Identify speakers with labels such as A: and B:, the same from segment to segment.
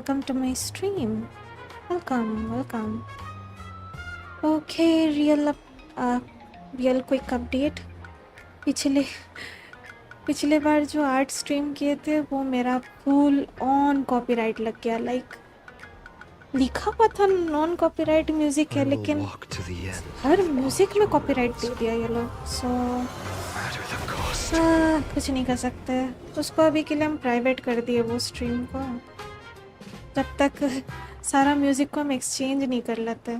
A: welcome to my stream. Welcome. Okay, real quick update. पिछले बार जो art stream किए थे वो मेरा फुल ऑन कॉपीराइट लग गया. लाइक लिखा हुआ था नॉन कॉपीराइट म्यूजिक है, लेकिन हर म्यूजिक में कॉपीराइट दे दिया ये लोग. सो कुछ नहीं कर सकते. उसको अभी के लिए हम प्राइवेट कर दिए वो स्ट्रीम को, जब तक सारा म्यूजिक को हम एक्सचेंज नहीं कर लेते.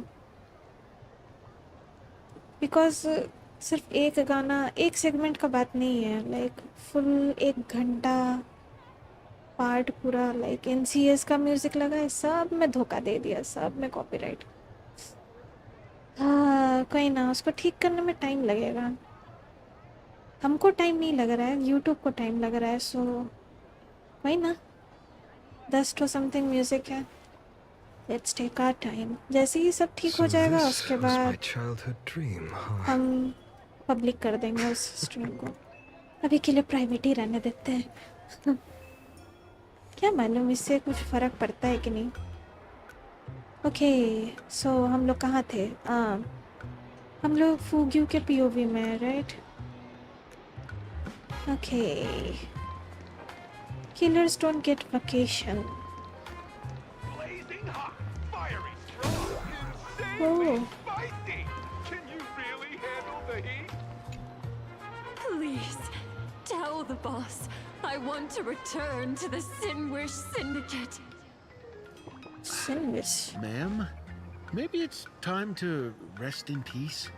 A: बिकॉज सिर्फ एक गाना एक सेगमेंट का बात नहीं है. लाइक फुल 1 घंटा पार्ट पूरा लाइक NCS का म्यूजिक लगा है, सब में धोखा दे दिया, सब में कॉपीराइट. कोई ना, उसको ठीक करने में टाइम लगेगा. हमको टाइम नहीं लग रहा है, यूट्यूब को टाइम लग रहा है. सो कोई ना, 10 to something म्यूजिक है. Let's take our time. जैसे ही सब ठीक हो जाएगा उसके बाद हम पब्लिक कर देंगे उस स्ट्रीम को. अभी के लिए प्राइवेट ही रहने देते हैं. क्या मालूम इससे कुछ फ़र्क पड़ता है कि नहीं. ओके सो हम लोग कहाँ थे. हम लोग फूग्यू के POV में, right. Okay, killers don't get vacation. Oh
B: Please, tell the boss I want to return to the Sinwish Syndicate.
A: Sinwish.
C: Ma'am, maybe it's time to rest in peace.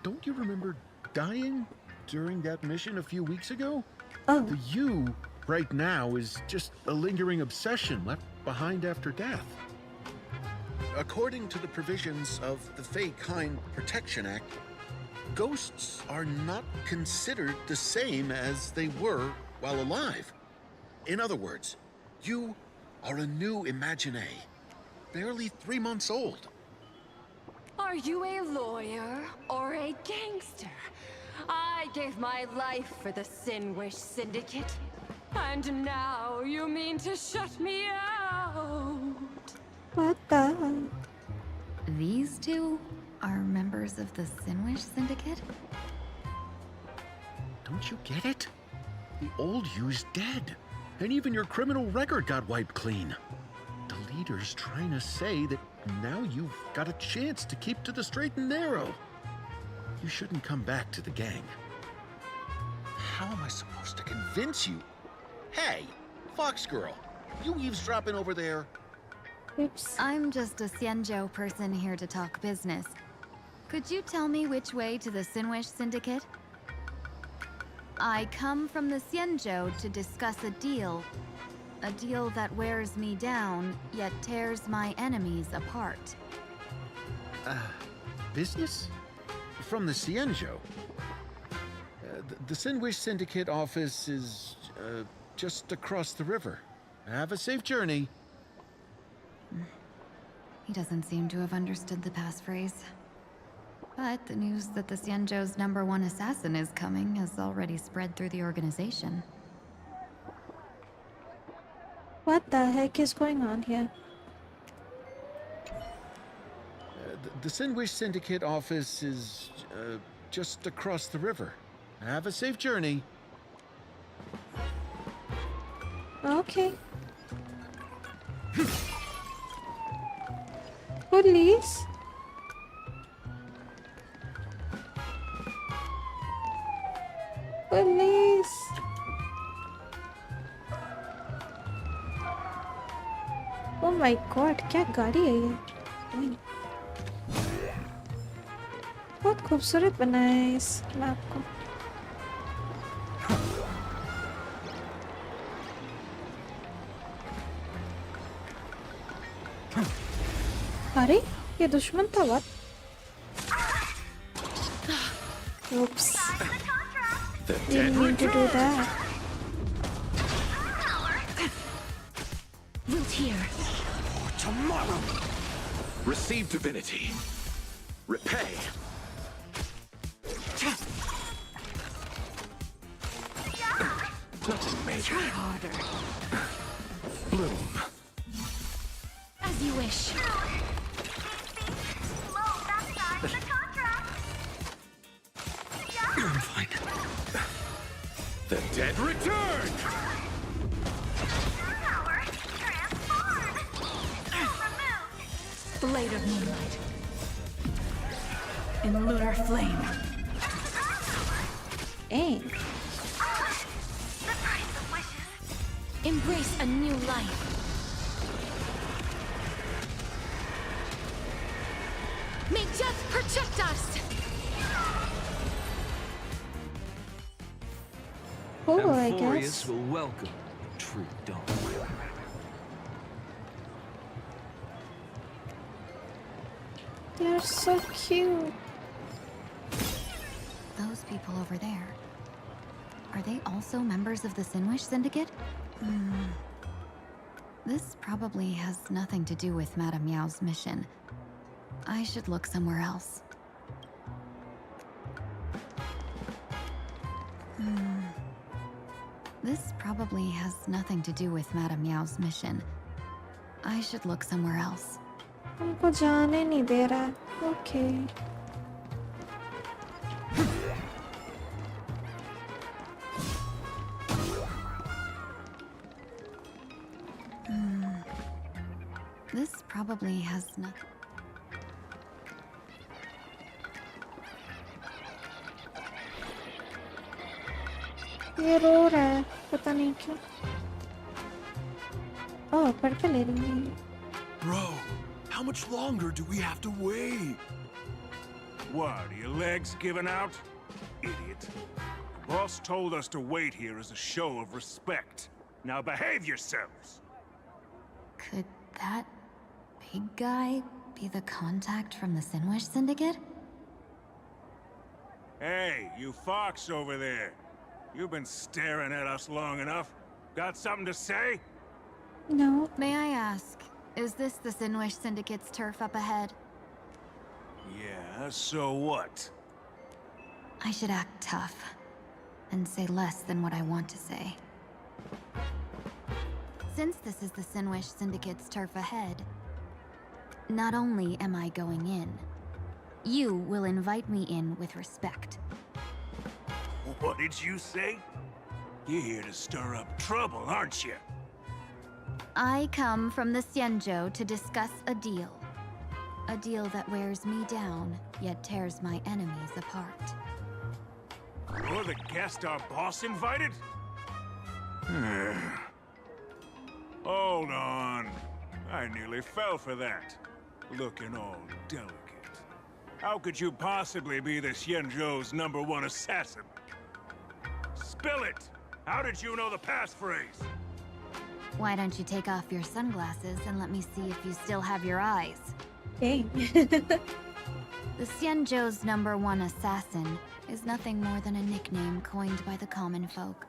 C: Don't you remember dying during that mission a few weeks ago?
A: Oh.
C: The you right now is just a lingering obsession left behind after death. According to the provisions of the Fey-Kind Protection Act, ghosts are not considered the same as they were while alive. In other words, you are a new Imagine, barely 3 months old.
B: Are you a lawyer or a gangster? I gave my life for the Sinwish Syndicate, and now you mean to shut me out?
A: What the?
D: These two are members of the Sinwish Syndicate?
C: Don't you get it? The old you's dead, and even your criminal record got wiped clean. The leader's trying to say that now you've got a chance to keep to the straight and narrow. You shouldn't come back to the gang. How am I supposed to convince you? Hey, Fox Girl, you eavesdropping over there?
A: Oops.
D: I'm just a Xianzhou person here to talk business. Could you tell me which way to the Sinwish Syndicate? I come from the Xianzhou to discuss a deal that wears me down, yet tears my enemies apart.
C: Business? From the Xianzhou? The Sinwish Syndicate office is just across the river. Have a safe journey.
D: He doesn't seem to have understood the passphrase. But the news that the Xianzhou's #1 assassin is coming has already spread through the organization.
A: What the heck is going on here?
C: The Sinwish Syndicate office is just across the river. Have a safe journey.
A: Okay. Police. Police. Oh my God, क्या गाड़ी है ये? बहुत खूबसूरत बनाया है इस map को. अरे ये दुश्मन था. what? Oops. Didn't mean to do that.
B: Wilt here.
E: Tomorrow. Receive divinity. Repay. Nothing major.
B: Try harder.
E: Bloom.
D: As you wish.
E: I'm fine. The dead return!
D: Blade of moonlight. In lunar flame.
A: Dang.
D: Embrace a new life. May death protect us!
A: Cool, I
F: Amphorius
A: guess.
F: will welcome true dawn.
A: They're so cute.
D: Those people over there. Are they also members of the Sinwish Syndicate? This probably has nothing to do with Madame Meow's mission. I should look somewhere else. This probably has nothing to do with Madame Meow's mission. I should look somewhere else.
A: हमको जाने नहीं दे रहा. Okay.
D: This probably has nothing.
A: ये रो रहा है. पता नहीं क्यों. Oh, पर्पल ले रही है.
G: Bro, how much longer do we have to wait?
H: What, are your legs giving out? Idiot. Boss told us to wait here as a show of respect. Now behave yourselves!
D: Could that big guy be the contact from the Sinwish Syndicate?
H: Hey, you fox over there. You've been staring at us long enough. Got something to say?
A: No.
D: May I ask, is this the Sinwish Syndicate's turf up ahead?
H: Yeah, so what?
D: I should act tough and say less than what I want to say. Since this is the Sinwish Syndicate's turf ahead, not only am I going in, you will invite me in with respect.
H: What did you say? You're here to stir up trouble, aren't you?
D: I come from the Xianzhou to discuss a deal. A deal that wears me down, yet tears my enemies apart.
H: You're the guest our boss invited? Hold on. I nearly fell for that. Looking all delicate. How could you possibly be the Xianzhou's #1 assassin? Spill it! How did you know the passphrase?
D: Why don't you take off your sunglasses and let me see if you still have your eyes?
A: Dang.
D: The Xianzhou's #1 assassin is nothing more than a nickname coined by the common folk.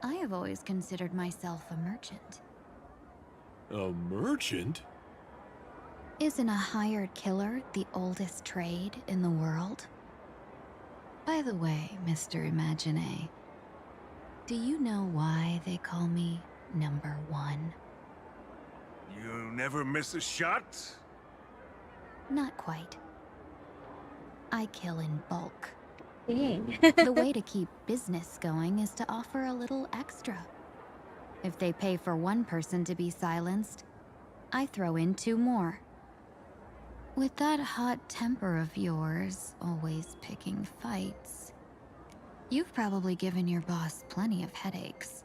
D: I have always considered myself a merchant.
G: A merchant?
D: Isn't a hired killer the oldest trade in the world? By the way, Mr. Imagine, do you know why they call me #1?
H: You never miss a shot?
D: Not quite. I kill in bulk.
A: Dang.
D: The way to keep business going is to offer a little extra. If they pay for one person to be silenced, I throw in 2 more. With that hot temper of yours, always picking fights, you've probably given your boss plenty of headaches.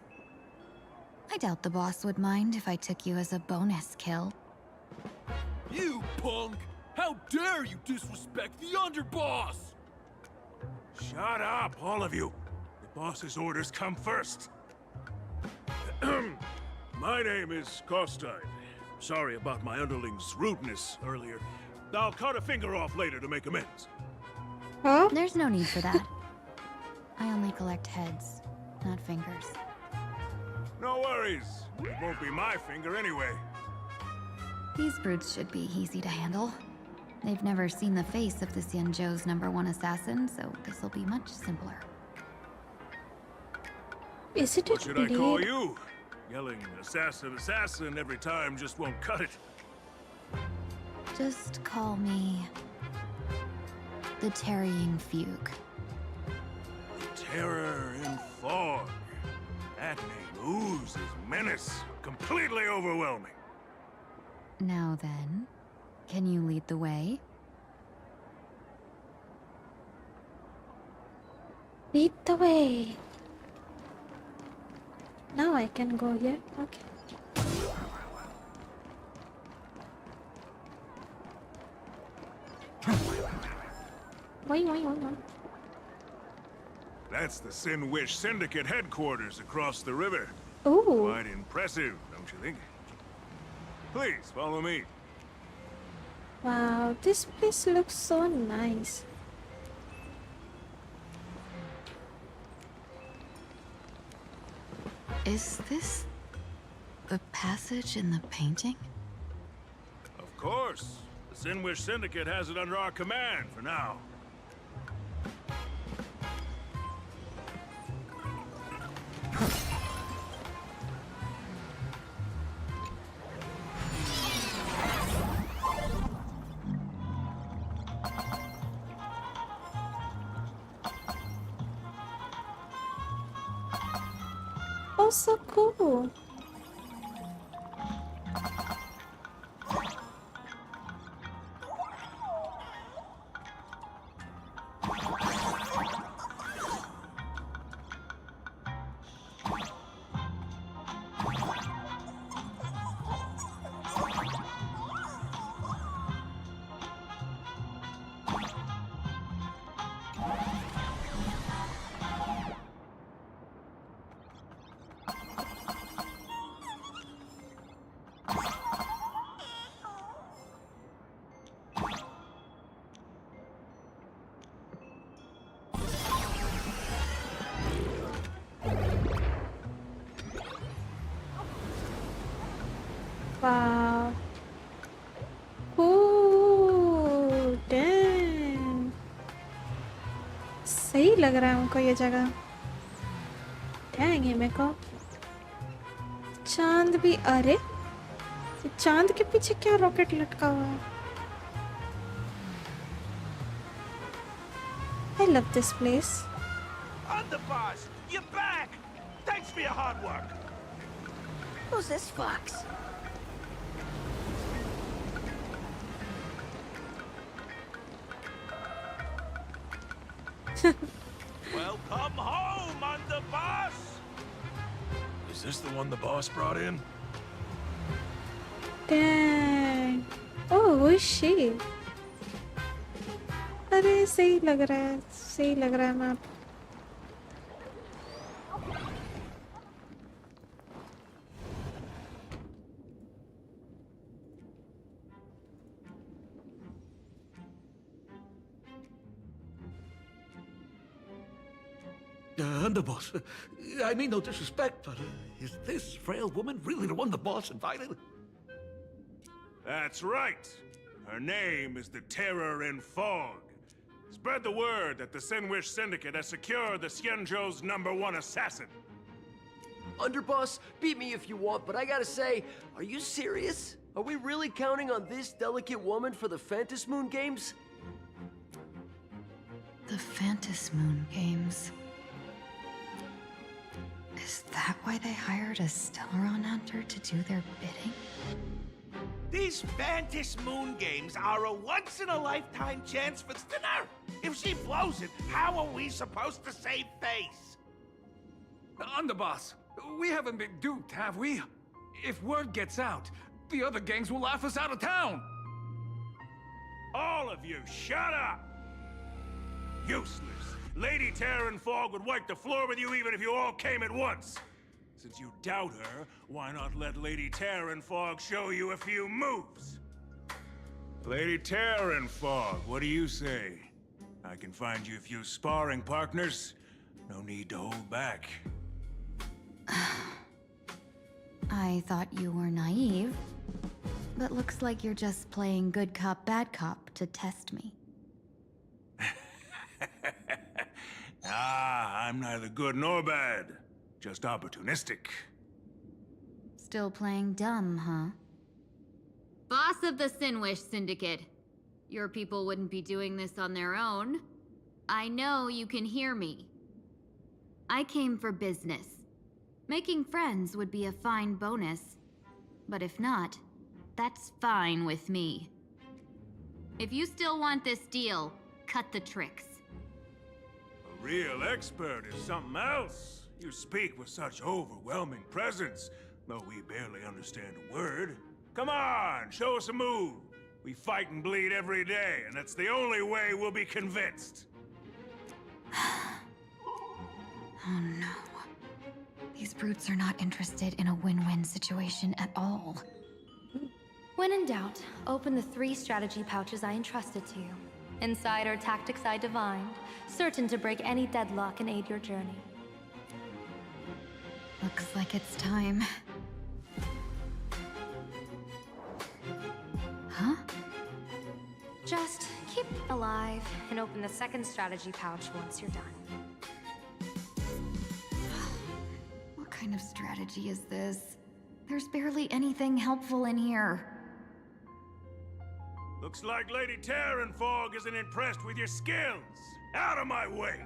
D: I doubt the boss would mind if I took you as a bonus kill.
G: You punk! How dare you disrespect the underboss!
H: Shut up, all of you. The boss's orders come first. My name is Kostai. Sorry about my underling's rudeness earlier. I'll cut a finger off later to make amends.
A: Huh?
D: There's no need for that. I only collect heads, not fingers.
H: No worries. It won't be my finger anyway.
D: These brutes should be easy to handle. They've never seen the face of the Xianzhou's #1 assassin, so this'll be much simpler.
A: Is it
H: What
A: a
H: should I call
A: blade?
H: you? Yelling assassin, assassin every time just won't cut it.
D: Just call me the Tarrying Fugue.
H: Terror in fog. That name oozes menace. Completely overwhelming.
D: Now then, can you lead the way?
A: Lead the way. Now I can go here. Okay. Wait.
H: That's the Sinwish Syndicate headquarters across the river.
A: Ooh.
H: Quite impressive, don't you think? Please, follow me.
A: Wow, this place looks so nice.
D: Is this the passage in the painting?
H: Of course. The Sinwish Syndicate has it under our command for now.
A: Oh, so cool. Wow. Ooh, damn. सही लग रहा है हमको ये जगह. Dang, ये मेरे को चांद भी. अरे चांद के पीछे क्या रॉकेट लटका हुआ है? I love this place.
G: Underboss, you're back! Thanks for your hard work.
I: Who's this fox?
G: Welcome home, Underboss!
E: Is this the one the boss brought in?
A: Dang. Oh, who is she? अरे सही लग रहा है map.
F: Underboss, I mean no disrespect, but is this frail woman really the one the boss invited?
H: That's right. Her name is the Terror in Fog. Spread the word that the Sinwish Syndicate has secured the Xianzhou's #1 assassin.
I: Underboss, beat me if you want, but I gotta say, are you serious? Are we really counting on this delicate woman for the Phantom Moon Games?
D: The Phantom Moon Games. Is that why they hired a Stellaron hunter to do their bidding?
G: These Phantom Moon Games are a once-in-a-lifetime chance for Stinner. If she blows it, how are we supposed to save face?
J: Underboss, we haven't been duped, have we? If word gets out, the other gangs will laugh us out of town.
H: All of you, shut up! Useless. Lady Terror in Fog would wipe the floor with you even if you all came at once. Since you doubt her, why not let Lady Terror in Fog show you a few moves? Lady Terror in Fog, what do you say? I can find you a few sparring partners. No need to hold back.
D: I thought you were naive, but looks like you're just playing good cop, bad cop to test me.
H: I'm neither good nor bad. Just opportunistic.
D: Still playing dumb, huh? Boss of the Sinwish Syndicate. Your people wouldn't be doing this on their own. I know you can hear me. I came for business. Making friends would be a fine bonus. But if not, that's fine with me. If you still want this deal, cut the tricks.
H: A real expert is something else. You speak with such overwhelming presence, though we barely understand a word. Come on, show us a move. We fight and bleed every day, and that's the only way we'll be convinced.
D: Oh no. These brutes are not interested in a win-win situation at all.
K: When in doubt, open the 3 strategy pouches I entrusted to you. Inside are tactics I divined, certain to break any deadlock and aid your journey.
D: Looks like it's time. Huh?
K: Just keep alive and open the 2nd strategy pouch once you're done.
D: What kind of strategy is this? There's barely anything helpful in here.
H: Looks like Lady Terranfog isn't impressed with your skills. Out of my way!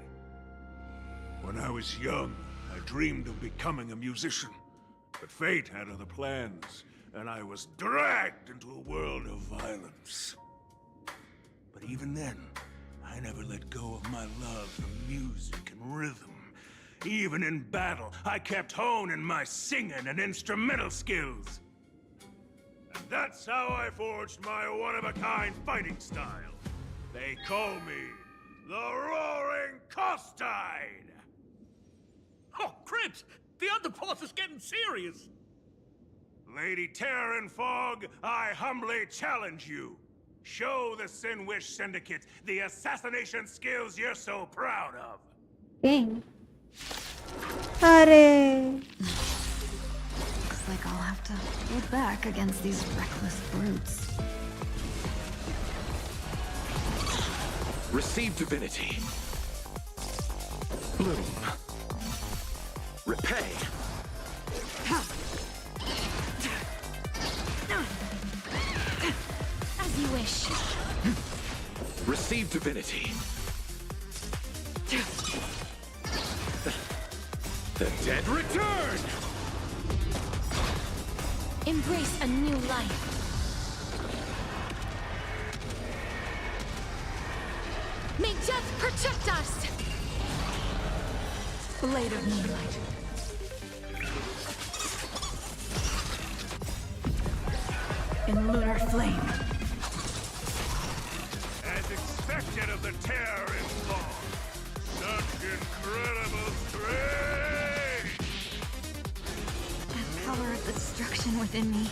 H: When I was young, I dreamed of becoming a musician. But fate had other plans, and I was dragged into a world of violence. But even then, I never let go of my love for music and rhythm. Even in battle, I kept honing my singing and instrumental skills. And that's how I forged my one-of-a-kind fighting style. They call me the Roaring Costide!
F: Oh, Cribs! The underboss is getting serious!
H: Lady Terranfog, I humbly challenge you. Show the Sinwish Syndicate the assassination skills you're so proud of.
A: Dang. Arre.
D: Looks like I'll have to hold back against these reckless brutes.
L: Receive divinity. Bloom. Repay.
K: As you wish.
L: Receive divinity. The dead return!
K: Embrace a new life. May death protect us! Blade of moonlight. In lunar flame.
H: As expected of the Terranfog, such incredible strength!
D: That power of destruction within me is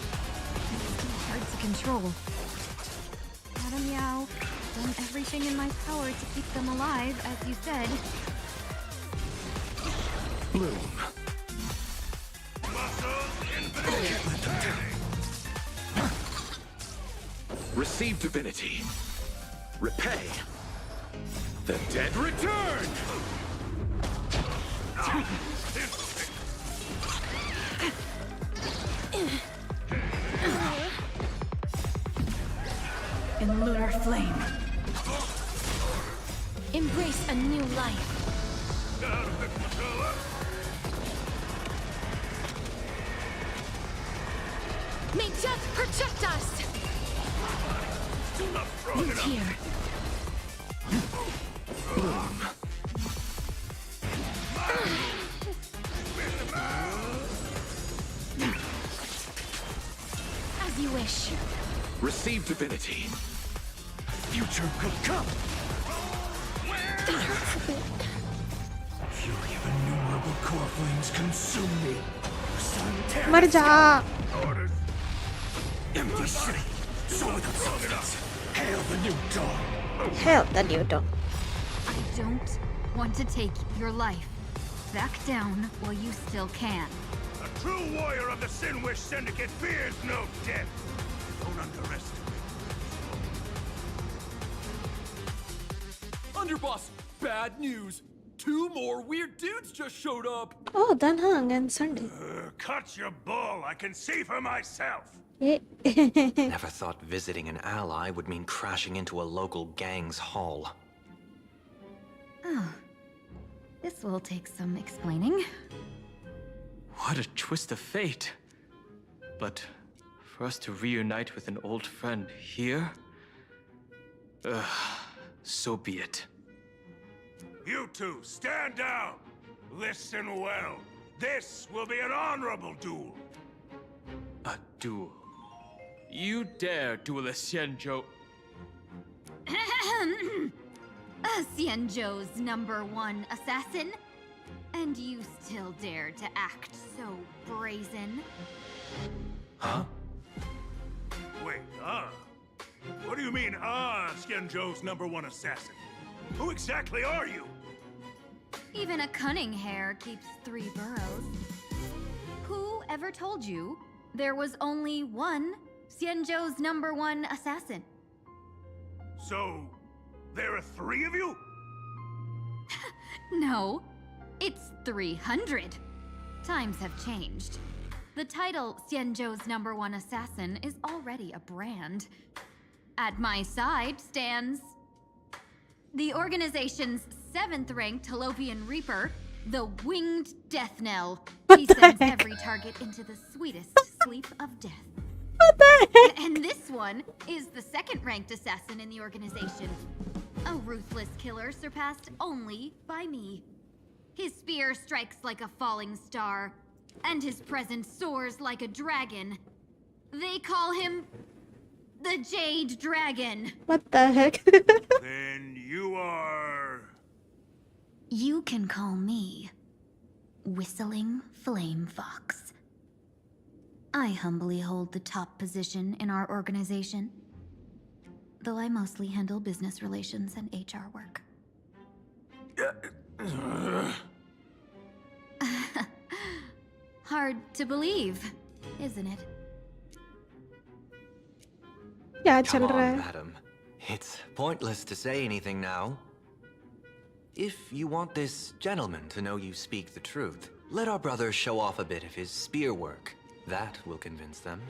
D: too hard to control. Madam Yao, done everything in my power to keep them alive, as you said.
L: Bloom.
H: Muscles invented.
L: Receive divinity. Repay. The dead return!
K: In lunar flame. Embrace a new life. May death protect us! Root here.
L: Bloom.
K: As you wish.
L: Receive divinity. Future could come.
F: Fury of innumerable core flames consume me.
A: मर जा.
F: Empty city. So without substance. Hail the new dawn.
A: Hell, the new dog.
D: I don't want to take your life. Back down while you still can.
H: A true warrior of the Sinwish Syndicate fears no death. Don't underestimate.
J: Underboss, bad news.
L: 2 more weird dudes just showed up.
A: Oh, Danhang and Sunday.
H: Cut your bull. I can see for myself.
M: Never thought visiting an ally would mean crashing into a local gang's hall.
D: Oh. This will take some explaining.
N: What a twist of fate. But for us to reunite with an old friend here? So be it.
H: You two, stand down. Listen well. This will be an honorable duel.
N: A duel. You dare duel a Xianzhou...
D: Xianzhou's #1 assassin? And you still dare to act so brazen?
M: Huh?
H: Wait, What do you mean, Xianzhou's #1 assassin? Who exactly are you?
D: Even a cunning hare keeps 3 burrows. Who ever told you there was only one Xianzhou's #1 assassin?
H: So, there are 3 of you?
D: No, it's 300. Times have changed. The title Xianzhou's #1 assassin is already a brand. At my side stands the organization's 7th-ranked Holopian Reaper, the Winged Death Knell. He sends every target into the sweetest sleep of death.
A: What the heck?
D: And this one is the 2nd-ranked assassin in the organization. A ruthless killer surpassed only by me. His spear strikes like a falling star, and his presence soars like a dragon. They call him the Jade Dragon.
A: What the heck?
H: Then you are...
D: You can call me Whistling Flame Fox. I humbly hold the top position in our organization, though I mostly handle business relations and HR work. Hard to believe, isn't it?
A: क्या
M: Come
A: चल
M: on,
A: रहा है?
M: madam. It's pointless to say anything now. If you want this gentleman to know you speak the truth, let our brother show off a bit of his spear work. That will convince them.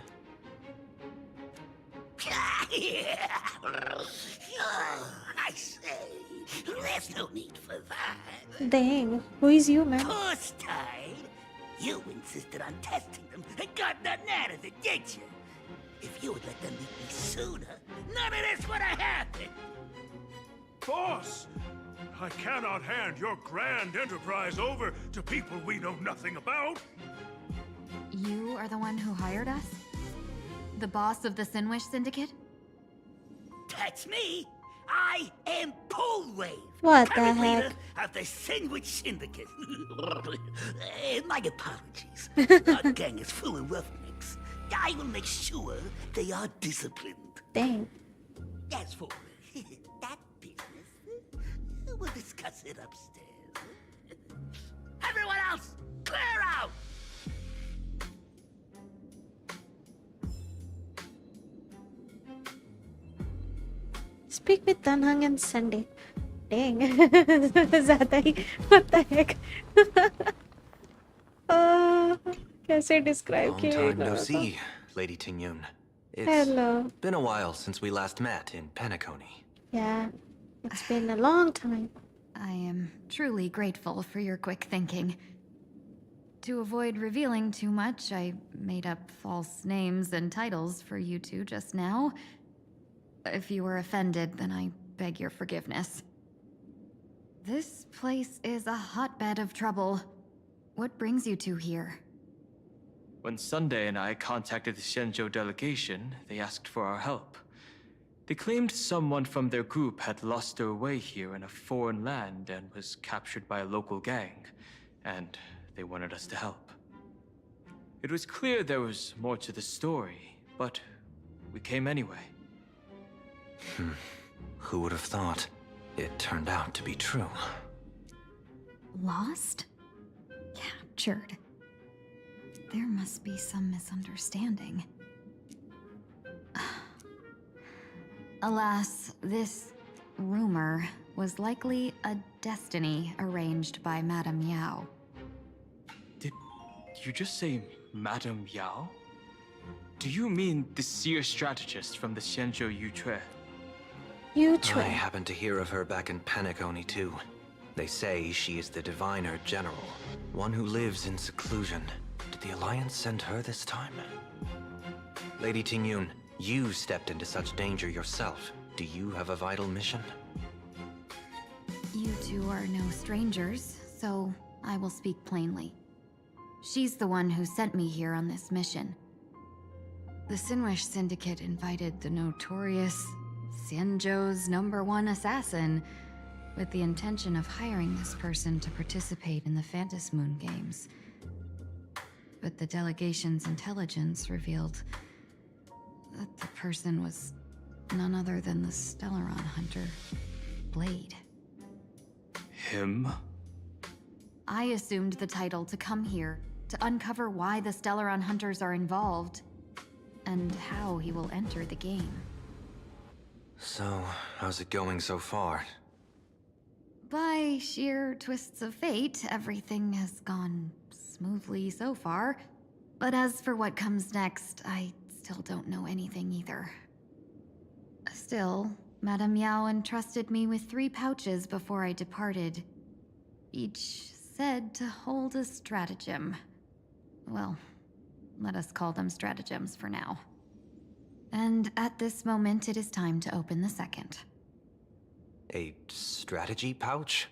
G: I say, there's no need for that.
A: Dang, who is you, man?
G: Course, Tide. You insisted on testing them and got nothing out of it, did you? If you would let them meet me sooner, none of this would have happened.
H: Boss! I cannot hand your grand enterprise over to people we know nothing about.
D: You are the one who hired us? The boss of the Sinwish Syndicate?
G: That's me. I am Polwave.
A: What the
G: current
A: heck?
G: leader of the Sandwich Syndicate. My apologies. Our gang is full of roughnecks. I will make sure they are disciplined.
A: Dang.
G: As for that business, we'll discuss it upstairs. Everyone else, clear out!
A: Speak with Tanhang and Sunday. Dang. ज़्यादा ही. What the heck? कैसे describe
M: Long
A: किए
M: time no
A: इन्होंने तो?
M: see, Lady Tingyun. It's
A: Hello.
M: been a while since we last met in Penacony.
A: Yeah, it's been a long time.
D: I am truly grateful for your quick thinking. To avoid revealing too much, I made up false names and titles for you two just now. If you were offended, then I beg your forgiveness. This place is a hotbed of trouble. What brings you two here?
N: When Sunday and I contacted the Xianzhou delegation, they asked for our help. They claimed someone from their group had lost their way here in a foreign land and was captured by a local gang, and they wanted us to help. It was clear there was more to the story, but we came anyway.
M: Who would have thought? It turned out to be true.
D: Lost? Captured. There must be some misunderstanding. Alas, this rumor was likely a destiny arranged by Madame Yao.
N: Did you just say Madame Yao? Do you mean the seer strategist from the Xianzhou Yutue?
M: I happened to hear of her back in Penacony too. They say she is the diviner general, one who lives in seclusion. Did the Alliance send her this time? Lady Tingyun, you stepped into such danger yourself. Do you have a vital mission?
D: You two are no strangers, so I will speak plainly. She's the one who sent me here on this mission. The Sinwish Syndicate invited the notorious Xianzhou's #1 assassin with the intention of hiring this person to participate in the Phantom Moon Games. But the delegation's intelligence revealed that the person was none other than the Stellaron hunter, Blade.
N: Him?
D: I assumed the title to come here to uncover why the Stellaron hunters are involved and how he will enter the game.
M: So, how's it going so far?
D: By sheer twists of fate, everything has gone smoothly so far. But as for what comes next, I still don't know anything either. Still, Madame Yao entrusted me with 3 pouches before I departed. Each said to hold a stratagem. Well, let us call them stratagems for now. And at this moment, it is time to open the second.
M: A strategy pouch?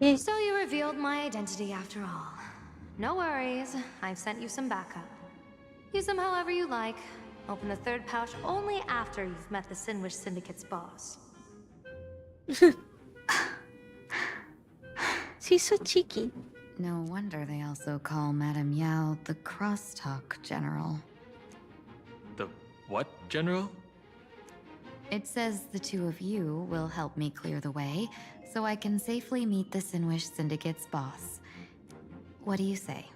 K: So you revealed my identity after all. No worries, I've sent you some backup. Use them however you like. Open the 3rd pouch only after you've met the Sinwish Syndicate's boss.
A: She's so cheeky.
D: No wonder they also call Madame Yao the Crosstalk General.
N: The what, General?
D: It says the 2 of you will help me clear the way, so I can safely meet the Sinwish Syndicate's boss. What do you say?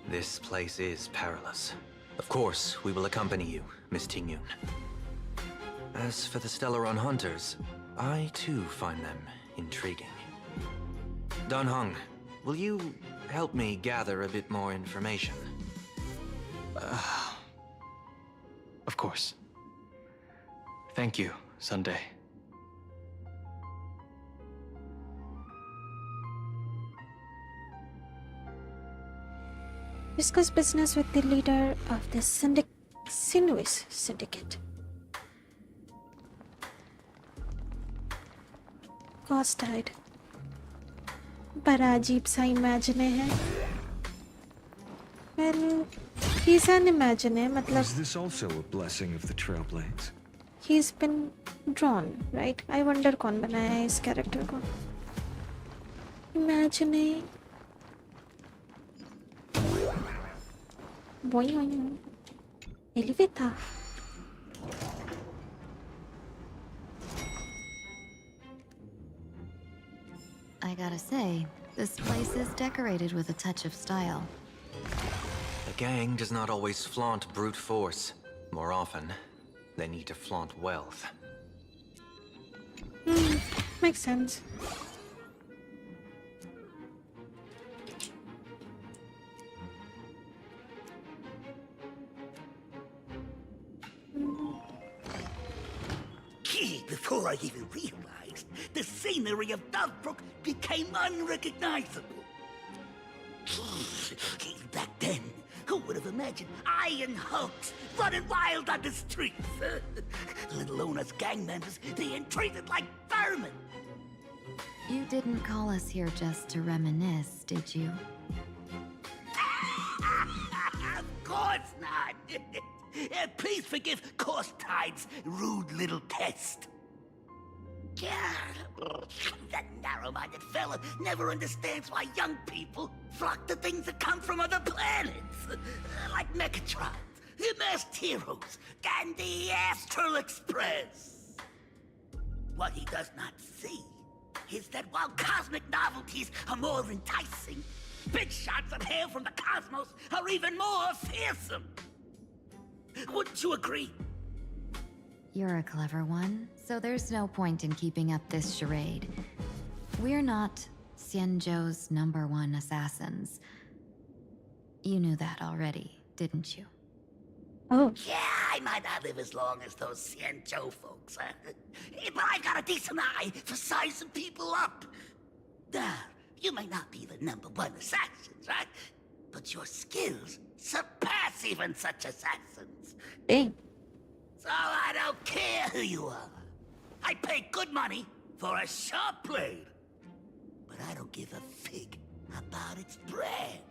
M: This place is perilous. Of course, we will accompany you, Miss Tingyun. As for the Stellaron hunters, I too find them intriguing. Dan Heng, will you help me gather a bit more information?
N: Of course. Thank you, Sunday.
A: Discuss business with the leader of the Sinwish Syndicate. Costide. बड़ा अजीब सा इमेजिने है. Well, he's an imagine, मतलब.
O: Is this also a blessing of the Trailblaze?
A: He's been drawn, right? I wonder कौन बनाया है इस character को. Imagine. Boing. Elevator.
D: I gotta say, this place is decorated with a touch of style.
M: The gang does not always flaunt brute force. More often, they need to flaunt wealth.
A: Makes sense.
G: Before I even realized, the scenery of Dovebrook became unrecognizable. Back then, who would have imagined iron hulks running wild on the streets? Let alone us gang members being treated like vermin.
D: You didn't call us here just to reminisce, did you?
G: Of course not. Please forgive Costtide's rude little test. That narrow-minded fella never understands why young people flock to things that come from other planets. Like Mechatrons, Masked Heroes, and the Astral Express. What he does not see is that while cosmic novelties are more enticing, Big shots that hail from the cosmos are even more fearsome. Wouldn't you agree?
D: You're a clever one, so there's no point in keeping up this charade. We're not Xianzhou's #1 assassins. You knew that already, didn't you?
A: Oh.
G: Yeah, I might not live as long as those Xianzhou folks, but I've got a decent eye for sizing people up. Now, you may not be the #1 assassins, right? But your skills surpass even such assassins.
A: Dang.
G: So I don't care who you are. I pay good money for a sharp blade. But I don't give a fig about its brand.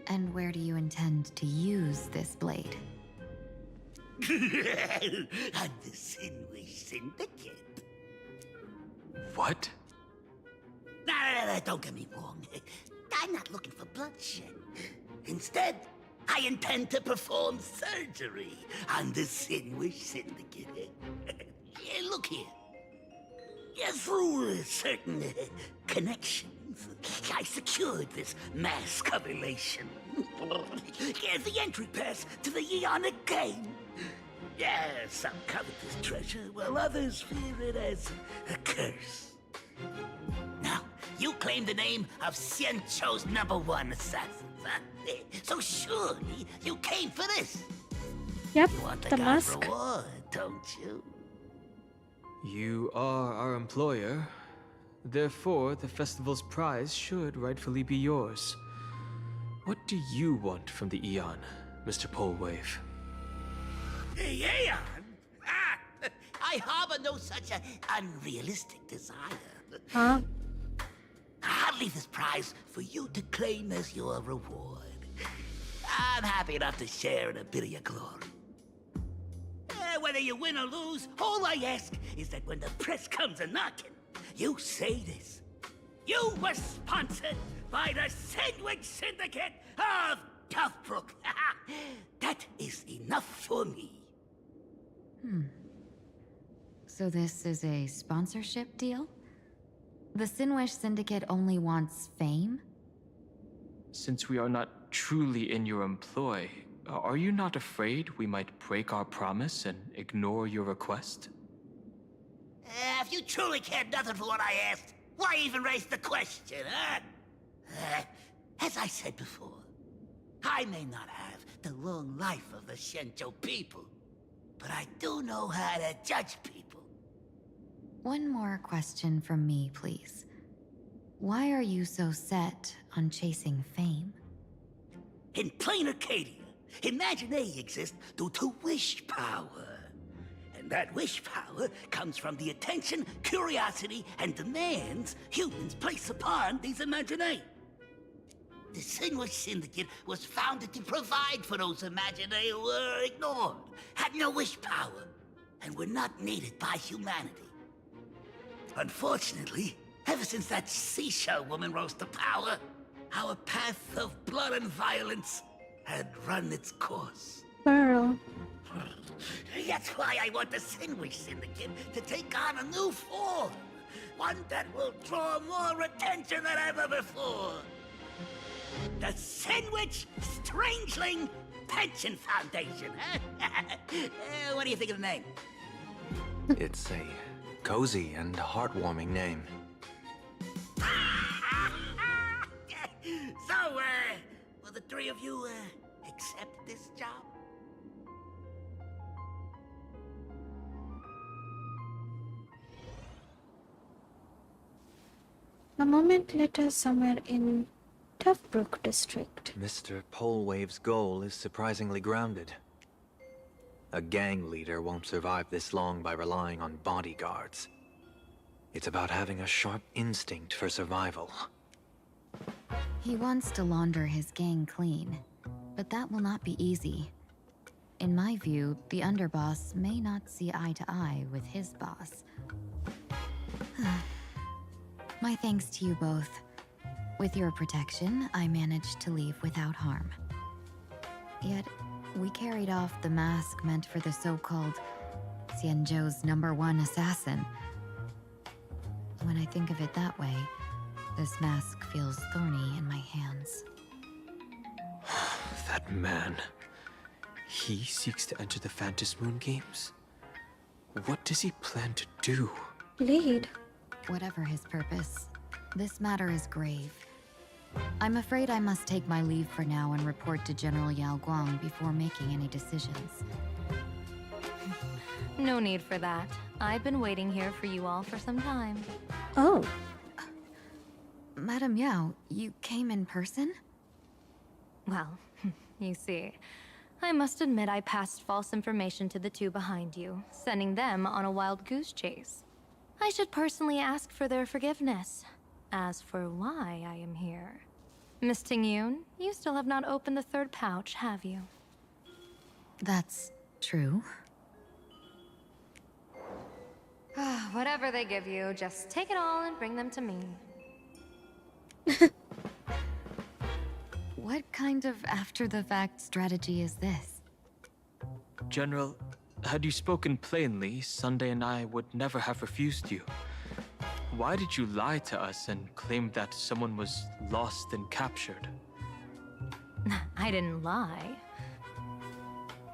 D: And where do you intend to use this blade?
G: On the Sinwish Syndicate.
N: What?
G: No, don't get me wrong. I'm not looking for bloodshed. Instead, I intend to perform surgery on the Sinwish Syndicate. Look here. Through certain connections, I secured this mass correlation. The entry pass to the Eonic game. Some covet this treasure, while others fear it as a curse. Now, you claim the name of Xianzhou's #1 assassins, huh? So surely you came for this.
A: Yep,
G: You want
A: the
G: god's
A: mask.
G: reward, don't you?
N: You are our employer. Therefore, the festival's prize should rightfully be yours. What do you want from the Eon, Mr. Polwave?
G: Aeon? I harbor no such unrealistic desire.
A: Huh?
G: I'll leave this prize for you to claim as your reward. I'm happy enough to share in a bit of your glory. Whether you win or lose, all I ask is that when the press comes a-knocking, you say this. You were sponsored by the Sandwich Syndicate of Toughbrook. That is enough for me.
D: So this is a sponsorship deal? The Sinwish Syndicate only wants fame?
N: Since we are not truly in your employ, are you not afraid we might break our promise and ignore your request?
G: If you truly cared nothing for what I asked, why even raise the question, huh? As I said before, I may not have the long life of the Xianzhou people, but I do know how to judge people.
D: One more question from me, please. Why are you so set on chasing fame?
G: In plain Arcadia, Imagination exists due to wish power. And that wish power comes from the attention, curiosity, and demands humans place upon these imaginae. The Sinwish Syndicate was founded to provide for those imaginae who were ignored, had no wish power, and were not needed by humanity. Unfortunately, ever since that seashell woman rose to power, our path of blood and violence had run its course.
A: Pearl.
G: That's why I want the Sinwish Syndicate to take on a new form. One that will draw more attention than ever before. The Sandwich Strangeling Pension Foundation. What do you think of the name?
M: It's a cozy and heartwarming name.
G: So, will the three of you, accept this job?
A: A moment later, somewhere in Toughbrook district.
M: Mr. Polwave's goal is surprisingly grounded. A gang leader won't survive this long by relying on bodyguards. It's about having a sharp instinct for survival.
D: He wants to launder his gang clean, but that will not be easy. In my view, the underboss may not see eye to eye with his boss. My thanks to you both. With your protection, I managed to leave without harm. Yet, we carried off the mask meant for the so-called Xianzhou's #1 assassin. When I think of it that way, This mask feels thorny in my hands.
N: That man. He seeks to enter the Phantom Moon Games? What does he plan to do?
A: Blade.
D: Whatever his purpose, this matter is grave. I'm afraid I must take my leave for now and report to General Yao Guang before making any decisions.
K: No need for that. I've been waiting here for you all for some time.
A: Oh.
D: Madam Yao, you came in person?
K: Well, you see, I must admit I passed false information to the two behind you, sending them on a wild goose chase. I should personally ask for their forgiveness. As for why I am here, Miss Tingyun, you still have not opened the third pouch, have you?
D: That's true.
K: Whatever they give you, just take it all and bring them to me.
D: What kind of after-the-fact strategy is this?
N: General, had you spoken plainly, Sunday and I would never have refused you. Why did you lie to us and claim that someone was lost and captured?
K: I didn't lie.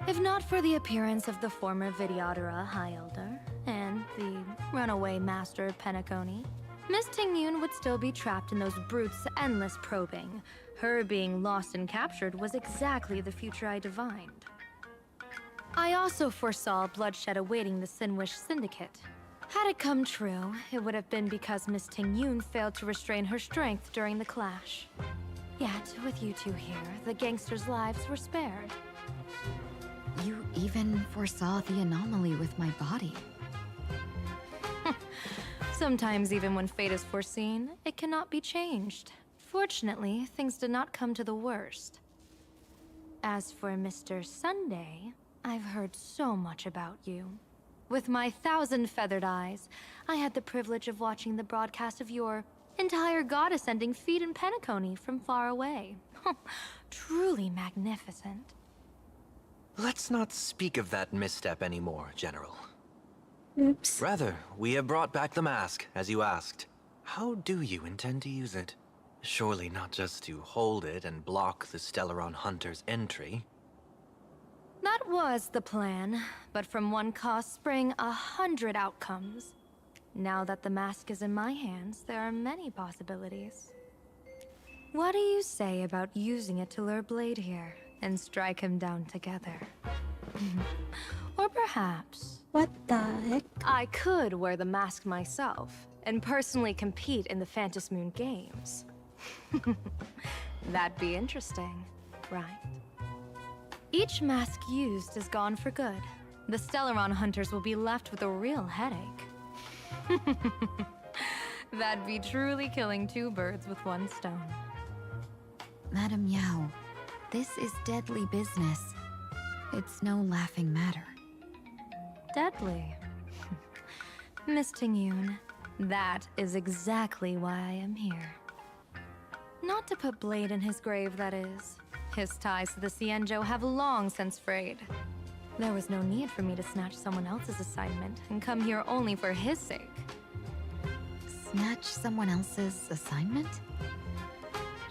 K: If not for the appearance of the former Vidyadhara High Elder and the runaway Master of Penacony, Miss Tingyun would still be trapped in those brutes' endless probing. Her being lost and captured was exactly the future I divined. I also foresaw bloodshed awaiting the Sinwish Syndicate. Had it come true, it would have been because Miss Tingyun failed to restrain her strength during the clash. Yet, with you two here, the gangsters' lives were spared.
D: You even foresaw the anomaly with my body.
K: Sometimes even when fate is foreseen, it cannot be changed. Fortunately, things did not come to the worst. As for Mr. Sunday, I've heard so much about you. With my 1,000 feathered eyes, I had the privilege of watching the broadcast of your entire god-ascending feat in Penacony from far away. Truly magnificent.
M: Let's not speak of that misstep anymore, General.
A: Oops.
M: Rather, we have brought back the mask, as you asked. How do you intend to use it? Surely not just to hold it and block the Stellaron Hunter's entry.
K: That was the plan, but from one cause spring 100 outcomes. Now that the mask is in my hands, there are many possibilities. What do you say about using it to lure Blade here and strike him down together? Or perhaps...
A: What the heck?
K: I could wear the mask myself and personally compete in the Phantom Moon Games. That'd be interesting, right? Each mask used is gone for good. The Stellaron hunters will be left with a real headache. That'd be truly killing two birds with one stone.
D: Madam Yao, this is deadly business. It's no laughing matter.
K: Deadly. Miss Tingyun, that is exactly why I am here. Not to put Blade in his grave, that is. His ties to the Xianzhou have long since frayed. There was no need for me to snatch someone else's assignment and come here only for his sake.
D: Snatch someone else's assignment?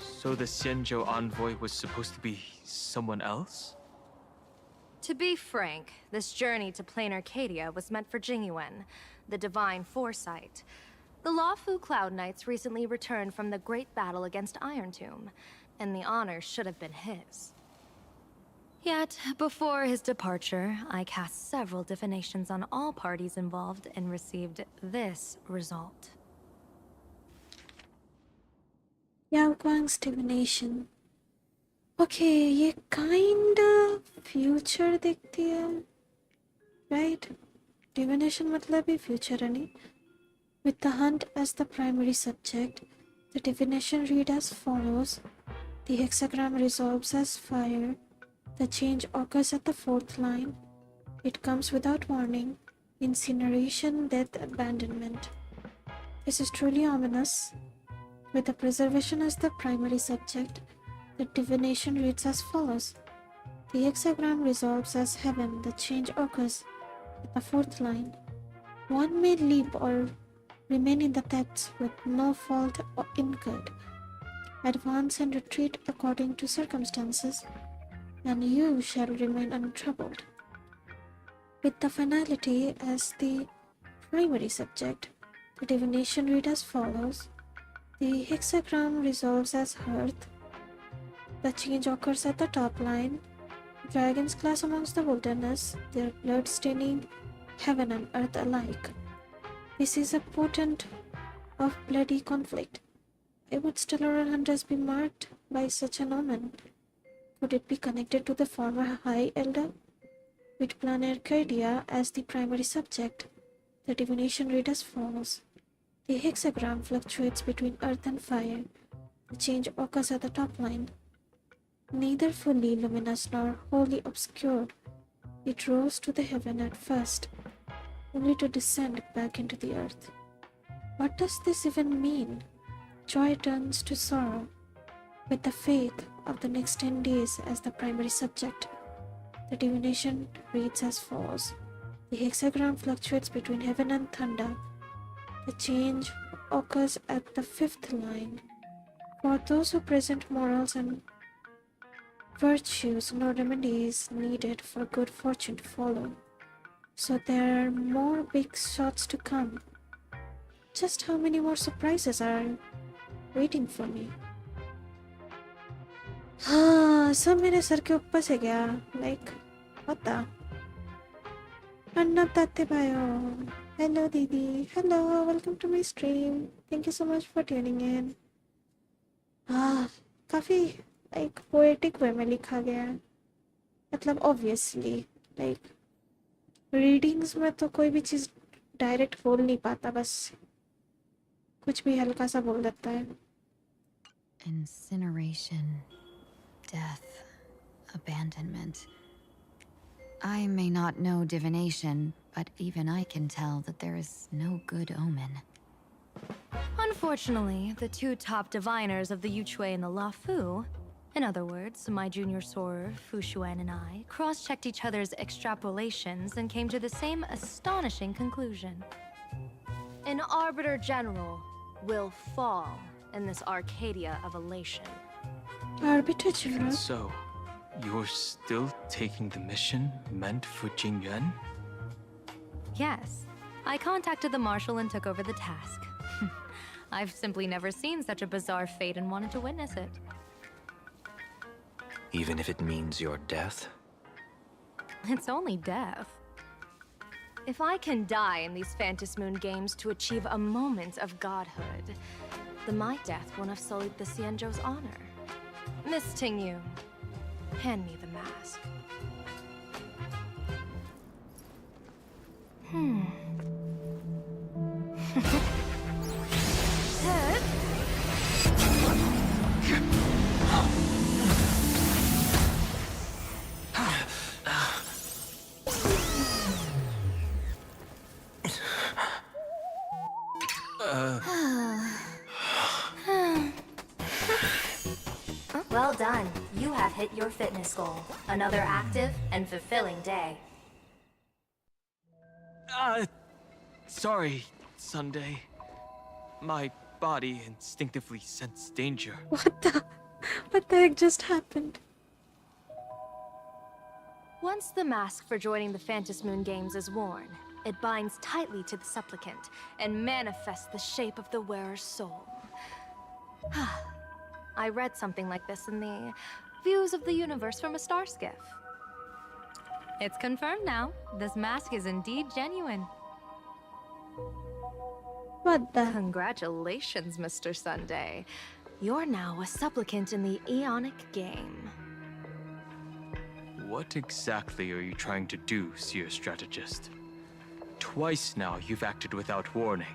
N: So the Xianzhou envoy was supposed to be someone else?
K: To be frank, this journey to Plain Arcadia was meant for Jingyuan, the Divine Foresight. The Lawfu Cloud Knights recently returned from the great battle against Iron Tomb, and the honor should have been his. Yet, before his departure, I cast several divinations on all parties involved and received this result.
A: Yao Guang's divination. Okay, ये kinda future दिखती है, right? Divination मतलब ही future है नहीं? With the hunt as the primary subject, the divination read as follows. The hexagram resolves as fire. The change occurs at the 4th line. It comes without warning. Incineration, death, abandonment. This is truly ominous. With the preservation as the primary subject, the divination reads as follows. The hexagram resolves as heaven. The change occurs at the 4th line. One may leap or Remain in the depths with no fault incurred. Advance and retreat according to circumstances, and you shall remain untroubled. With the finality as the primary subject, the divination read as follows. The hexagram resolves as hearth. The change occurs at the top line. Dragons clash amongst the wilderness, their blood staining heaven and earth alike. This is a portent of bloody conflict. Why would Stellar Hunters be marked by such an omen? Could it be connected to the former High Elder? With planet Arcadia as the primary subject, the divination read as follows. The hexagram fluctuates between earth and fire. The change occurs at the top line. Neither fully luminous nor wholly obscured, it rose to the heaven at first, only to descend back into the earth. What does this even mean? Joy turns to sorrow, with the faith of the next 10 days as the primary subject. The divination reads as follows. The hexagram fluctuates between heaven and thunder. The change occurs at the 5th line. For those who present morals and virtues, no remedies needed for good fortune to follow. So there are more big shots to come. Just how many more surprises are waiting for me? हाँ, सब मेरे sir के ऊपर से गया. Like, what the? Annaptate Bayo. Hello, Didi. Hello, welcome to my stream. Thank you so much for tuning in. काफी like poetic way में लिखा गया है. मतलब obviously like readings में तो कोई भी चीज डायरेक्ट बोल नहीं पाता, बस कुछ भी हल्का सा बोल देता है.
D: Incineration, death, abandonment. I may not know divination, but even I can tell that there is no good omen.
K: Unfortunately, the two top diviners of the Yuchui and the Lafu, in other words, my junior soror, Fu Xuan, and I, cross-checked each other's extrapolations and came to the same astonishing conclusion. An Arbiter General will fall in this Arcadia of elation.
A: Arbiter General?
N: So, you're still taking the mission meant for Jingyuan?
K: Yes. I contacted the Marshal and took over the task. I've simply never seen such a bizarre fate and wanted to witness it.
M: Even if it means your death?
K: It's only death. If I can die in these Phantasmoon Moon games to achieve a moment of godhood, then my death won't have sullied the Xianzhou's honor. Miss Tingyu, hand me the mask.
P: Well done. You have hit your fitness goal. Another active and fulfilling day.
N: Sorry, Sunday. My body instinctively sensed danger.
A: What the heck just happened?
K: Once the mask for joining the Phantasmoon Games is worn, it binds tightly to the supplicant and manifests the shape of the wearer's soul. I read something like this in the Views of the Universe from a Star Skiff. It's confirmed now. This mask is indeed genuine.
A: What the?
K: Congratulations, Mr. Sunday. You're now a supplicant in the Aeonic game.
N: What exactly are you trying to do, Seer Strategist? Twice now you've acted without warning.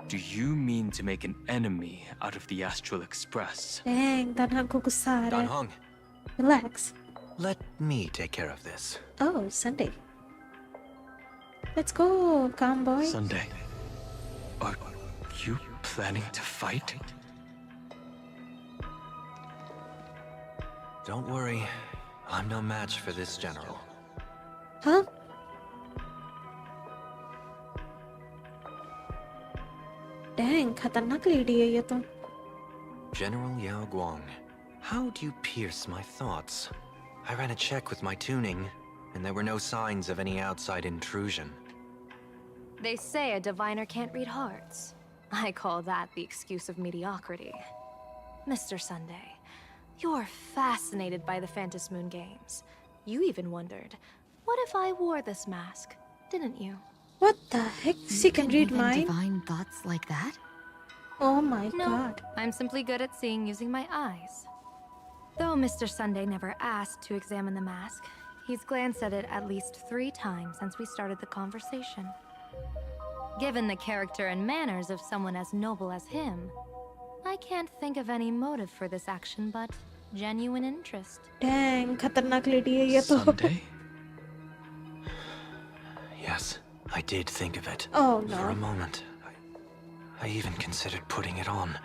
N: Do you mean to make an enemy out of the Astral Express?
A: Dang, Danhang ko gusto rin.
M: Danhang,
A: Relax.
M: let me take care of this.
A: Oh, Sunday. Let's go, calm boy.
N: Sunday, are you planning to fight?
M: Don't worry, I'm no match for this general.
A: Huh? खतरनाक lady है ये तो.
M: General Yao Guang, how do you pierce my thoughts? I ran a check with my tuning, and there were no signs of any outside intrusion.
K: They say a diviner can't read hearts. I call that the excuse of mediocrity. Mr. Sunday, you're fascinated by the Phantom Moon games. You even wondered, what if I wore this mask, didn't you?
A: What the heck? She can read mine?
D: Divine thoughts like that?
A: Oh my
K: No,
A: god.
K: I'm simply good at seeing using my eyes. Though Mr. Sunday never asked to examine the mask, he's glanced at it at least 3 times since we started the conversation. Given the character and manners of someone as noble as him, I can't think of any motive for this action but genuine interest.
A: Dang, खतरनाक lady है ये तो.
N: Sunday?
M: Yes, I did think of it.
A: Oh no.
M: For a moment, I even considered putting it on.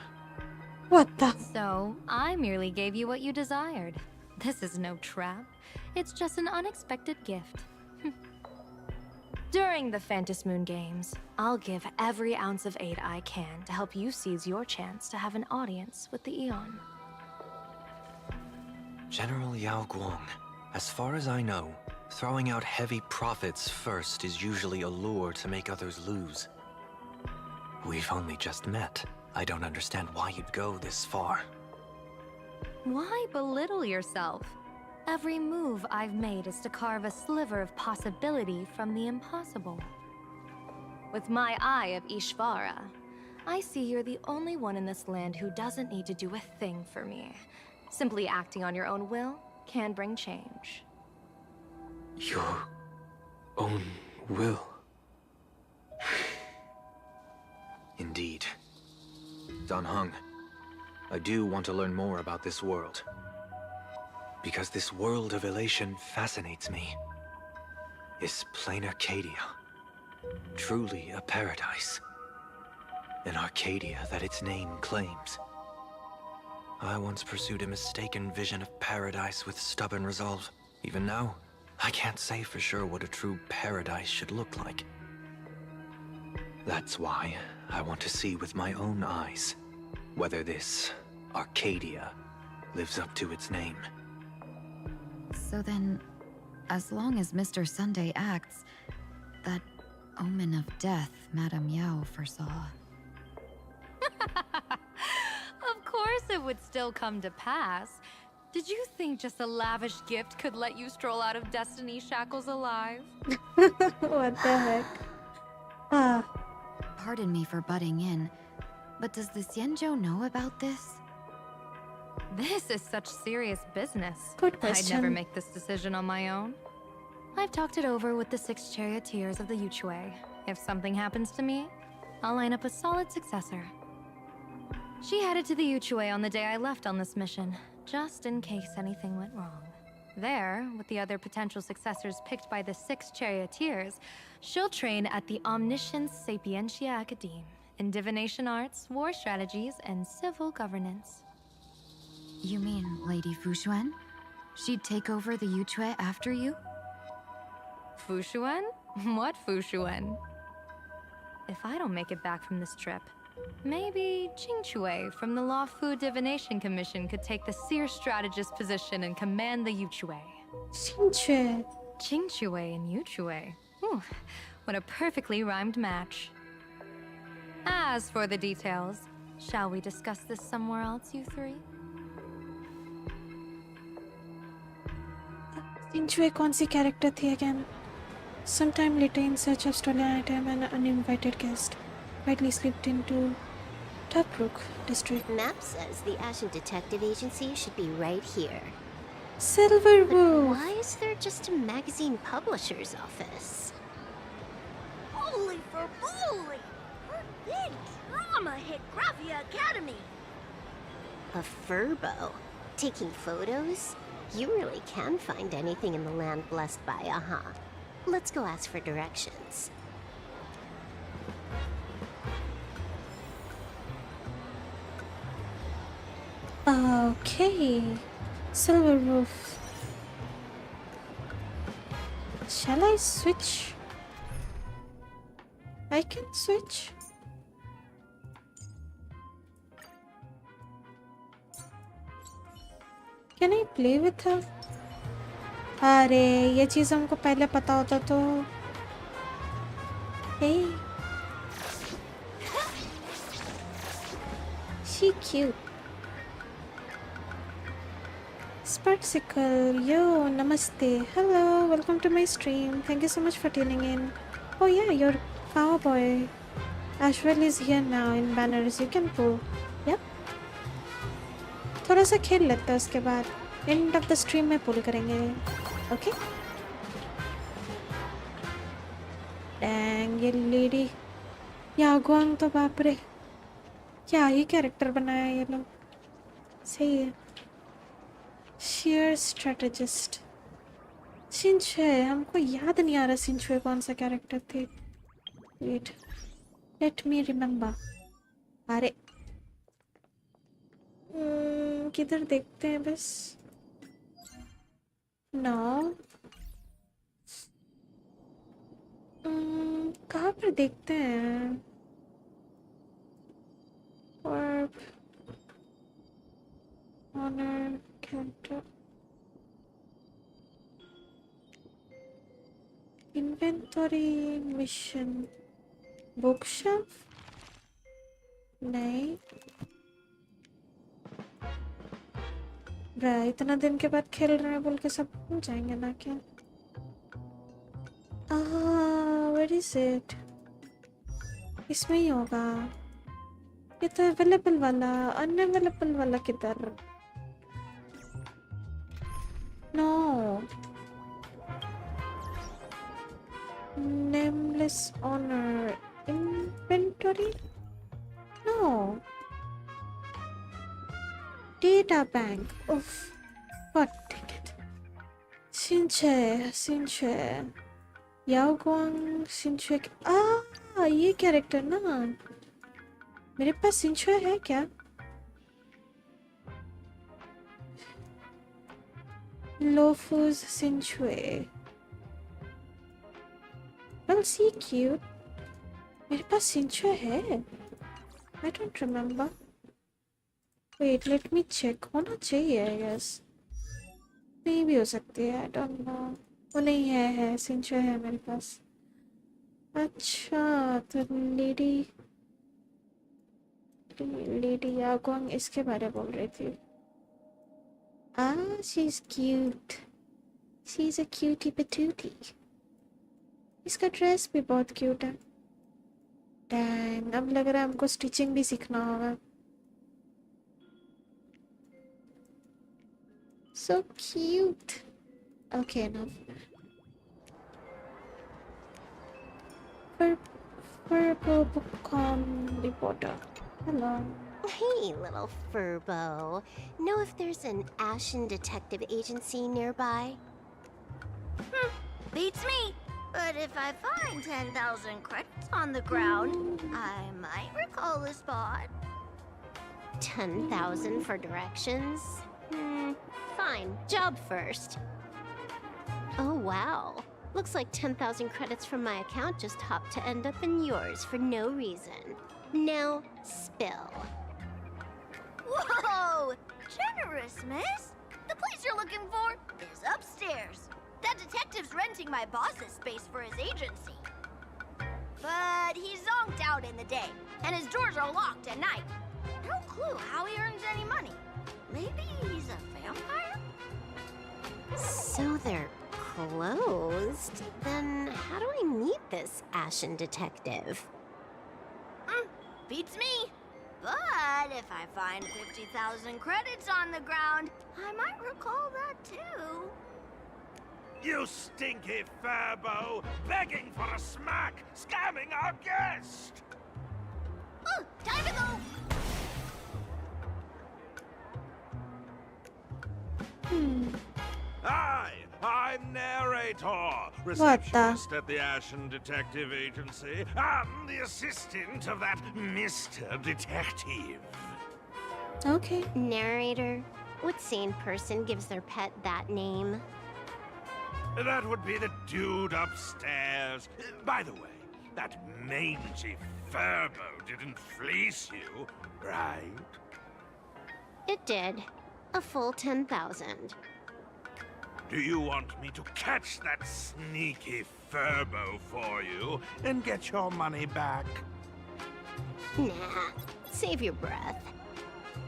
A: What the?
K: So, I merely gave you what you desired. This is no trap. It's just an unexpected gift. During the Phantom Moon games, I'll give every ounce of aid I can to help you seize your chance to have an audience with the Eon.
M: General Yao Guang, as far as I know, throwing out heavy profits first is usually a lure to make others lose. We've only just met. I don't understand why you'd go this far.
K: Why belittle yourself? Every move I've made is to carve a sliver of possibility from the impossible. With my eye of Ishvara, I see you're the only one in this land who doesn't need to do a thing for me. Simply acting on your own will can bring change.
M: Your own will. Indeed. Dan Heng, I do want to learn more about this world. Because this world of elation fascinates me. Is plain Arcadia truly a paradise? An Arcadia that its name claims. I once pursued a mistaken vision of paradise with stubborn resolve. Even now, I can't say for sure what a true paradise should look like. That's why I want to see with my own eyes whether this Arcadia lives up to its name.
D: So then, as long as Mr. Sunday acts, that omen of death Madame Yao foresaw.
K: Of course it would still come to pass. Did you think just a lavish gift could let you stroll out of Destiny's shackles alive?
A: What the heck? Ah.
D: Pardon me for butting in, but does the Xianzhou know about this?
K: This is such serious business.
A: Good
K: I'd
A: question.
K: never make this decision on my own. I've talked it over with the 6 charioteers of the Yuchue. If something happens to me, I'll line up a solid successor. She headed to the Yuchue on the day I left on this mission, just in case anything went wrong. There, with the other potential successors picked by the 6 charioteers, she'll train at the Omniscience Sapientia Academe in divination arts, war strategies, and civil governance.
D: You mean Lady Fushuan? She'd take over the Yuchue after you?
K: Fushuan? What Fushuan? If I don't make it back from this trip, maybe Qingchue from the Law Fu Divination Commission could take the seer strategist position and command the Yuchue.
A: Qingchue.
K: Qingchue and Yuchue. Ooh, what a perfectly rhymed match. As for the details, shall we discuss this somewhere else, you 3?
A: Qingchue कौन सी character थी again? Sometime later, in search of stolen item and an uninvited guest, widely slipped into Taprook district.
Q: Map says the Ashen Detective Agency should be right here.
A: Silver
Q: But
A: Wolf.
Q: why is there just a magazine publisher's office?
R: Holy for moly! Her big drama hit Graphia Academy!
Q: A furbo? Taking photos? You really can find anything in the land blessed by Aha. Let's go ask for directions.
A: Okay. Silver Roof. Shall I switch? I can switch. Can I play with her? अरे ये चीज़ हमको पहले पता होता तो hey she cute Sparksicle yo namaste hello welcome to my stream thank you so much for tuning in oh yeah your power boy Ashwell is here now in banners you can pull yep थोड़ा सा खेल लेते हैं उसके बाद end of the stream में पुल करेंगे okay dang ये लेडी यागुआंग तो बाप रे क्या ही कैरेक्टर बनाया ये लोग सही है शेयर स्ट्रेटेजिस्ट सिंचुए हमको याद नहीं आ रहा सिंचुए कौन सा कैरेक्टर थे वेट लेट मी रिमेम्बर अरे किधर देखते हैं बस नो कहाँ पर देखते हैं और honour character inventory mission bookshelf नहीं इतना दिन के बाद खेल रहे हैं बोल के सब भूल जाएंगे ना क्या व्हाट इज इट इसमें ही होगा ये तो अवेलेबल वाला अनअवेलेबल वाला किधर no nameless honour inventory no Data bank. Oof. What ticket? Sinche. Yao Guang Sinche. ये कैरेक्टर ना मेरे पास सिंचुए है क्या लोफूज सिंचुए well see cute मेरे पास सिंचुए है I don't remember wait let me check होना चाहिए I guess नहीं भी हो सकती है I don't know वो नहीं है सिंचुए है मेरे पास अच्छा तो लेडी यागोंग इसके बारे में बोल रही थी she's cute she's a cutie patootie इसका ड्रेस भी बहुत क्यूट है डैंग अब लग रहा है हमको स्टिचिंग भी सीखना होगा so cute okay enough purple popcorn reporter hello
Q: Hey, little furbo. Know if there's an Ashen Detective Agency nearby?
R: Beats me. But if I find 10,000 credits on the ground, I might recall the spot.
Q: 10,000 for directions? Fine. Job first. Oh, wow. Looks like 10,000 credits from my account just hopped to end up in yours for no reason. Now, spill.
R: Whoa! Generous, miss. The place you're looking for is upstairs. That detective's renting my boss's space for his agency. But he's zonked out in the day, and his doors are locked at night. No clue how he earns any money. Maybe he's a vampire?
Q: So they're closed? Then how do I meet this Ashen Detective?
R: Beats me. But if I find 50,000 credits on the ground, I might recall that too.
H: You stinky furbo! Begging for a smack! Scamming our guest!
R: Time to go!
H: I'm narrator, receptionist at the Ashen Detective Agency. I'm the assistant of that Mr. Detective.
Q: Okay. Narrator, what sane person gives their pet that name?
H: That would be the dude upstairs. By the way, that mangy furbo didn't fleece you, right?
Q: It did. A full 10,000.
H: Do you want me to catch that sneaky Furbo for you and get your money back?
Q: Nah, save your breath.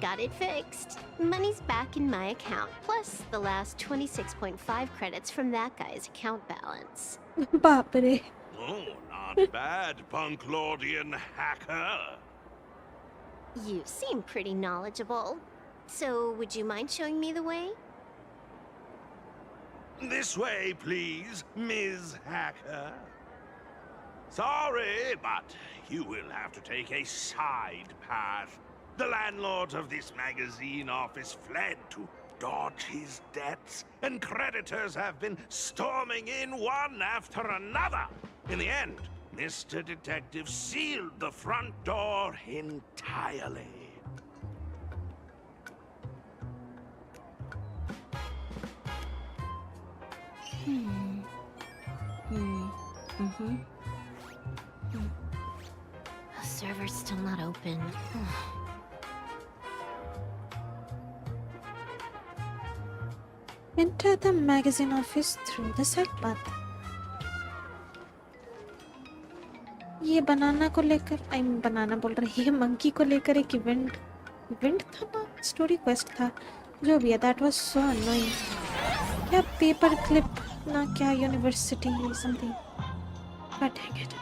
Q: Got it fixed. Money's back in my account, plus the last 26.5 credits from that guy's account balance.
A: Baapre.
H: Oh, not bad, Punk Lordian hacker.
Q: You seem pretty knowledgeable. So, would you mind showing me the way?
H: This way, please, Ms. Hacker. Sorry, but you will have to take a side path. The landlord of this magazine office fled to dodge his debts, and creditors have been storming in one after another. In the end, Mr. Detective sealed the front door entirely.
Q: The server's still not open.
A: Enter the magazine office through the side path. ये बनाना को लेकर बनाना बोल रही है, monkey को लेकर एक event था ना, स्टोरी क्वेस्ट था, जो भी है, that was so annoying. क्या पेपर क्लिप ना क्या university something. God dang it.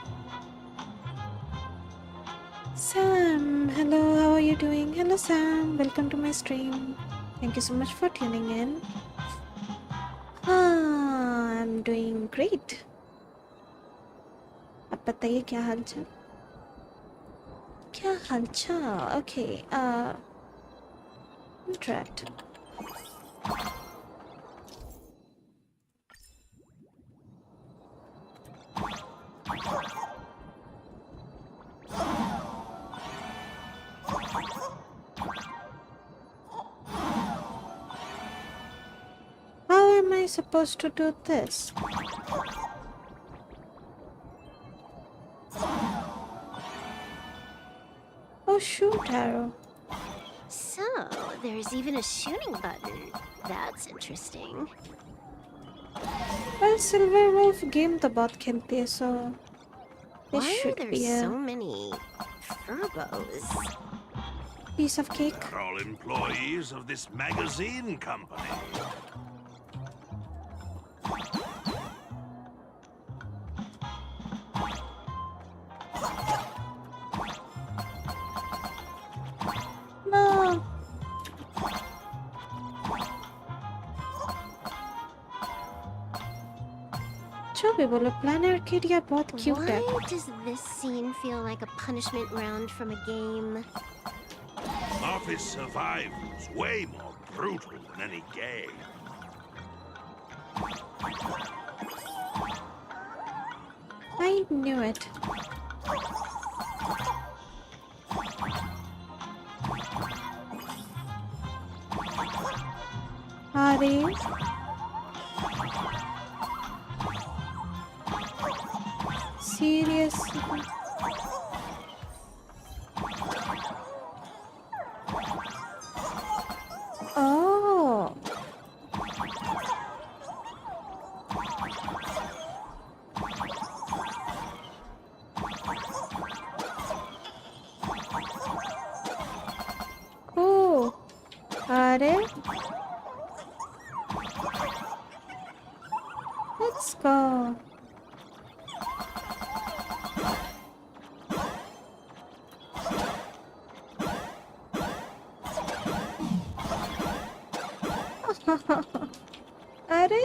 A: Sam, hello, how are you doing? Hello Sam, welcome to my stream. Thank you so much for tuning in. I'm doing great. अब बताइए क्या हालचाल? क्या हालचाल? Okay, interact. How am I supposed to do this? Oh shoot, arrow.
Q: So, there's even a shooting button. That's interesting.
A: Well, Silver Wolf game तो बहुत खेलती है, so this
Q: Why are
A: should
Q: there
A: be a
Q: so many Furbos?
A: piece of cake.
H: They're all employees of this magazine company.
A: No. जो भी बोलो, Plan Arcade या बहुत cute है.
Q: Why does this scene feel like a punishment round from a game?
H: Office survival's way more brutal than any game.
A: I knew it. Are seriously? Oh. Oh. Are let's go. अरे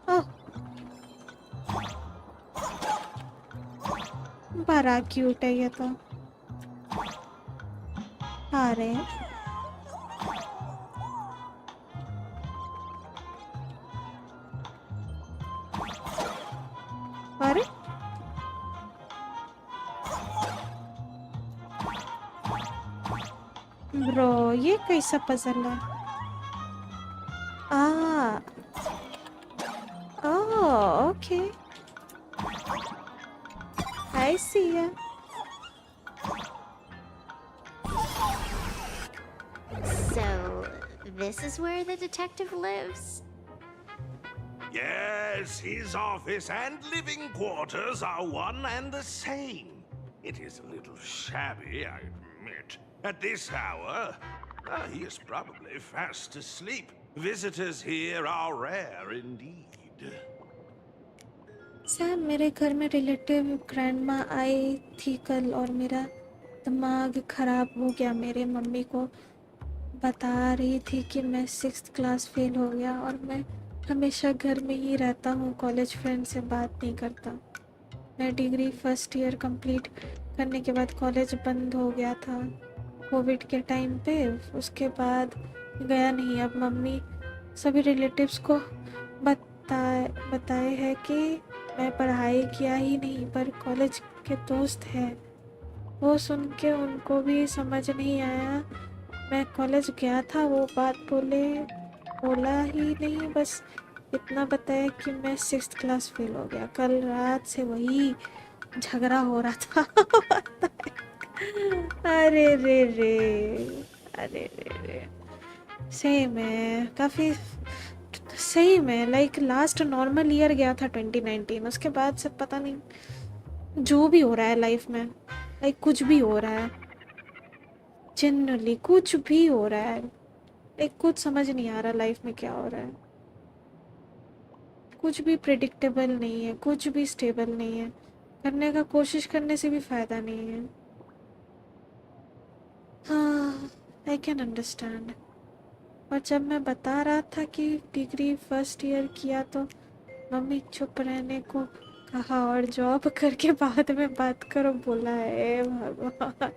A: ओह, बड़ा cute है ये तो. अरे अरे bro, ये कैसा puzzle है? Oh, okay. I see ya.
Q: This is where the detective lives?
S: Yes, his office and living quarters are one and the same. It is a little shabby, I admit. At this hour, he is probably fast asleep. Visitors here are rare indeed.
A: Sam, मेरे घर में relative grandma आई थी कल और मेरा दिमाग खराब हो गया। मेरे मम्मी को बता रही थी कि मैं 6th क्लास फेल हो गया और मैं हमेशा घर में ही रहता हूँ, कॉलेज फ्रेंड से बात नहीं करता। मैं डिग्री फर्स्ट ईयर कंप्लीट करने के बाद कॉलेज बंद हो गया था कोविड के टाइम पे, उसके बाद गया नहीं। अब मम्मी सभी रिलेटिव्स को बताए है कि मैं पढ़ाई किया ही नहीं पर कॉलेज के दोस्त हैं। वो सुन के उनको भी समझ नहीं आया मैं कॉलेज गया था, वो बात बोला ही नहीं, बस इतना बताया कि मैं 6th क्लास फेल हो गया। कल रात से वही झगड़ा हो रहा था। अरे रे सेम है, काफ़ी सही में लाइक लास्ट नॉर्मल ईयर गया था 2019, उसके बाद से पता नहीं जो भी हो रहा है लाइफ में, लाइक कुछ भी हो रहा है, जनरली कुछ भी हो रहा है, लाइक कुछ समझ नहीं आ रहा लाइफ में क्या हो रहा है। कुछ भी प्रेडिक्टेबल नहीं है, कुछ भी स्टेबल नहीं है, करने का कोशिश करने से भी फायदा नहीं है। हाँ, आई कैन अंडरस्टैंड। और जब मैं बता रहा था कि डिग्री फर्स्ट ईयर किया तो मम्मी चुप रहने को कहा और जॉब करके बाद में बात करो बोला है। भगवान,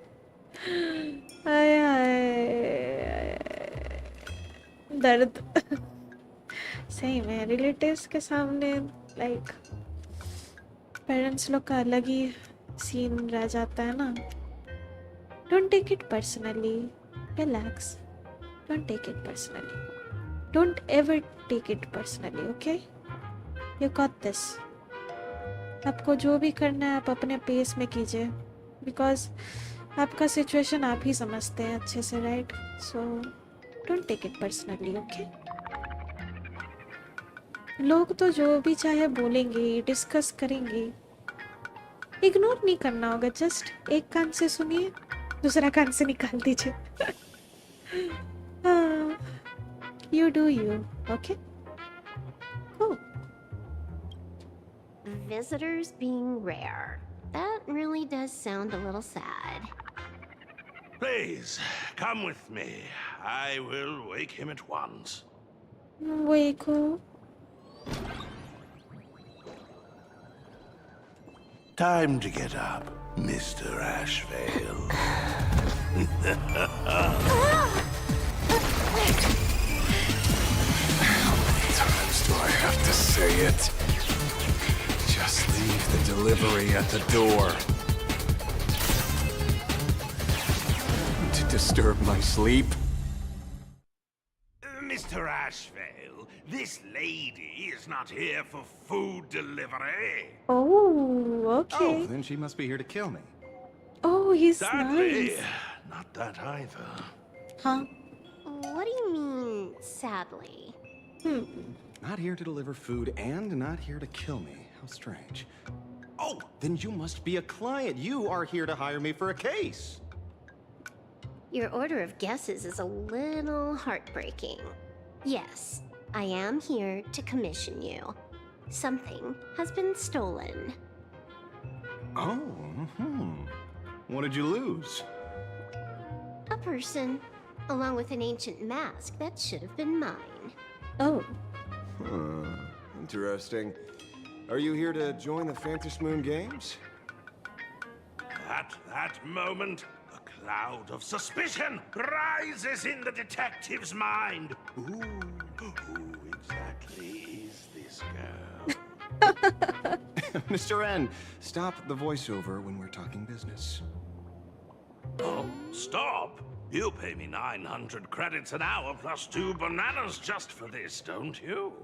A: हाय हाय दर्द। सही में रिलेटिव्स के सामने लाइक पेरेंट्स लोग का अलग ही सीन रह जाता है ना। Don't take it personally, relax, don't take it personally, don't ever take it personally, okay? You got this. आपको जो भी करना है आप अपने पेस में कीजिए, बिकॉज आपका सिचुएशन आप ही समझते हैं अच्छे से, right? So don't take it personally, okay? लोग तो जो भी चाहे बोलेंगे, डिस्कस करेंगे, इग्नोर नहीं करना होगा, जस्ट एक कान से सुनिए, दूसरा कान से निकाल दीजिए। You do you, okay? Cool.
Q: Visitors being rare. That really does sound a little sad.
S: Please, come with me. I will wake him at once.
A: Wake who?
S: Time to get up, Mr. Ashvale.
E: Do I have to say it? Just leave the delivery at the door. To disturb my sleep?
S: Mr. Ashvale, this lady is not here for food delivery.
A: Oh, okay.
T: Oh, then she must be here to kill me.
A: Oh, he's
S: Sadly,
A: nice.
S: not that either.
A: Huh?
Q: What do you mean, sadly?
T: Not here to deliver food and not here to kill me. How strange. Oh, then you must be a client. You are here to hire me for a case.
Q: Your order of guesses is a little heartbreaking. Yes, I am here to commission you. Something has been stolen.
T: Oh, What did you lose?
Q: A person, along with an ancient mask that should have been mine.
A: Oh.
T: Interesting. Are you here to join the Phantasmoon Games?
S: At that moment, a cloud of suspicion rises in the detective's mind. Who exactly is this girl?
T: Mr. N, stop the voiceover when we're talking business.
S: Oh, stop! You pay me 900 credits an hour plus 2 bananas just for this, don't you?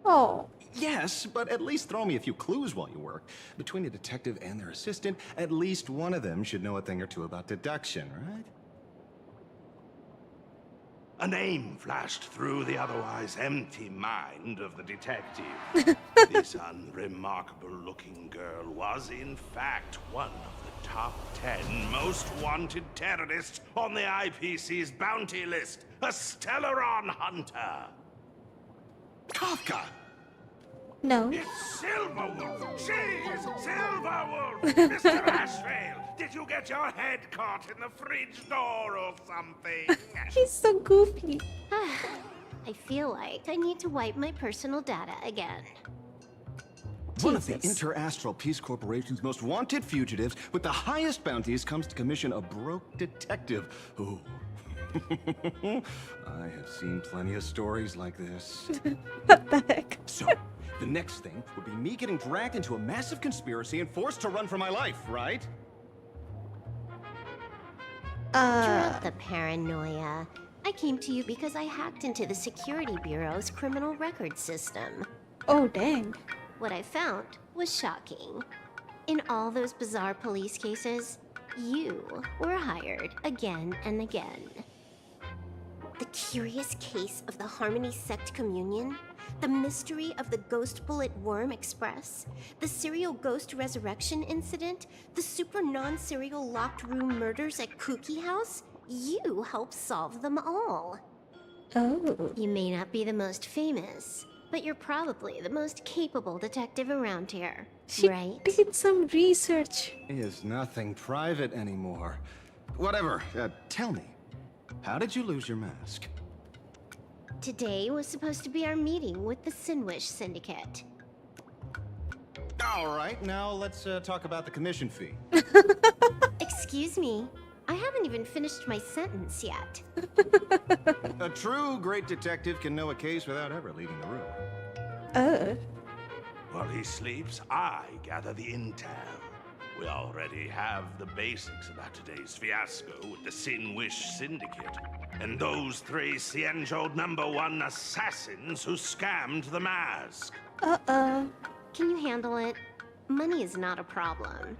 A: Oh.
T: Yes, but at least throw me a few clues while you work. Between a detective and their assistant, at least one of them should know a thing or two about deduction, right?
S: A name flashed through the otherwise empty mind of the detective. This unremarkable-looking girl was, in fact, one of the top 10 most wanted terrorists on the IPC's bounty list. A Stellaron hunter.
T: Kafka!
A: No.
S: It's Silverwolf! She's Silverwolf! Mr. Ashvale, did you get your head caught in the fridge door or something?
A: He's so goofy.
Q: I feel like I need to wipe my personal data again.
T: One of the Interastral Peace Corporation's most wanted fugitives with the highest bounties comes to commission a broke detective who... I have seen plenty of stories like this.
A: What the heck?
T: So, the next thing would be me getting dragged into a massive conspiracy and forced to run for my life, right?
Q: Drop the paranoia. I came to you because I hacked into the Security Bureau's criminal record system.
A: Oh, dang.
Q: What I found was shocking. In all those bizarre police cases, you were hired again and again. The curious case of the Harmony Sect Communion, the mystery of the Ghost Bullet Worm Express, the serial ghost resurrection incident, the super non-serial locked room murders at Kooky House, you helped solve them all.
A: Oh.
Q: You may not be the most famous, but you're probably the most capable detective around here, right?
A: She did some research.
T: Is nothing private anymore. Whatever, tell me, how did you lose your mask?
Q: Today was supposed to be our meeting with the Sinwish Syndicate.
T: All right, now let's talk about the commission fee.
Q: Excuse me, I haven't even finished my sentence yet.
T: A true great detective can know a case without ever leaving the room.
S: While he sleeps, I gather the intel. We already have the basics about today's fiasco with the Sinwish Syndicate, and those 3 Xianzhou #1 assassins who scammed the mask.
Q: Can you handle it? Money is not a problem.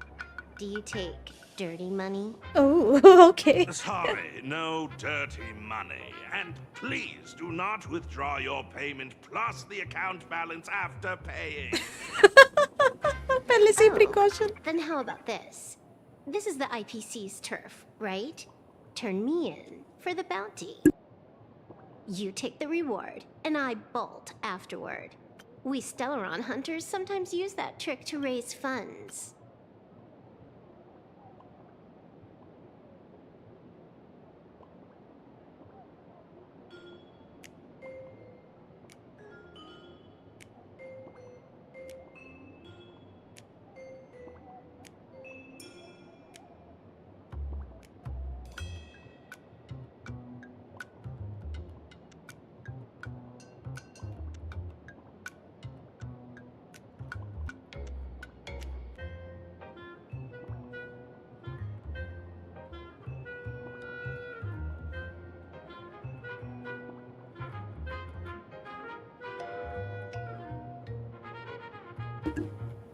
Q: Do you take dirty money?
A: Oh, okay.
S: Sorry, no dirty money. And please do not withdraw your payment plus the account balance after paying.
A: Precaution.
Q: Then how about this? This is the IPC's turf, right? Turn me in for the bounty. You take the reward, and I bolt afterward. We Stellaron hunters sometimes use that trick to raise funds.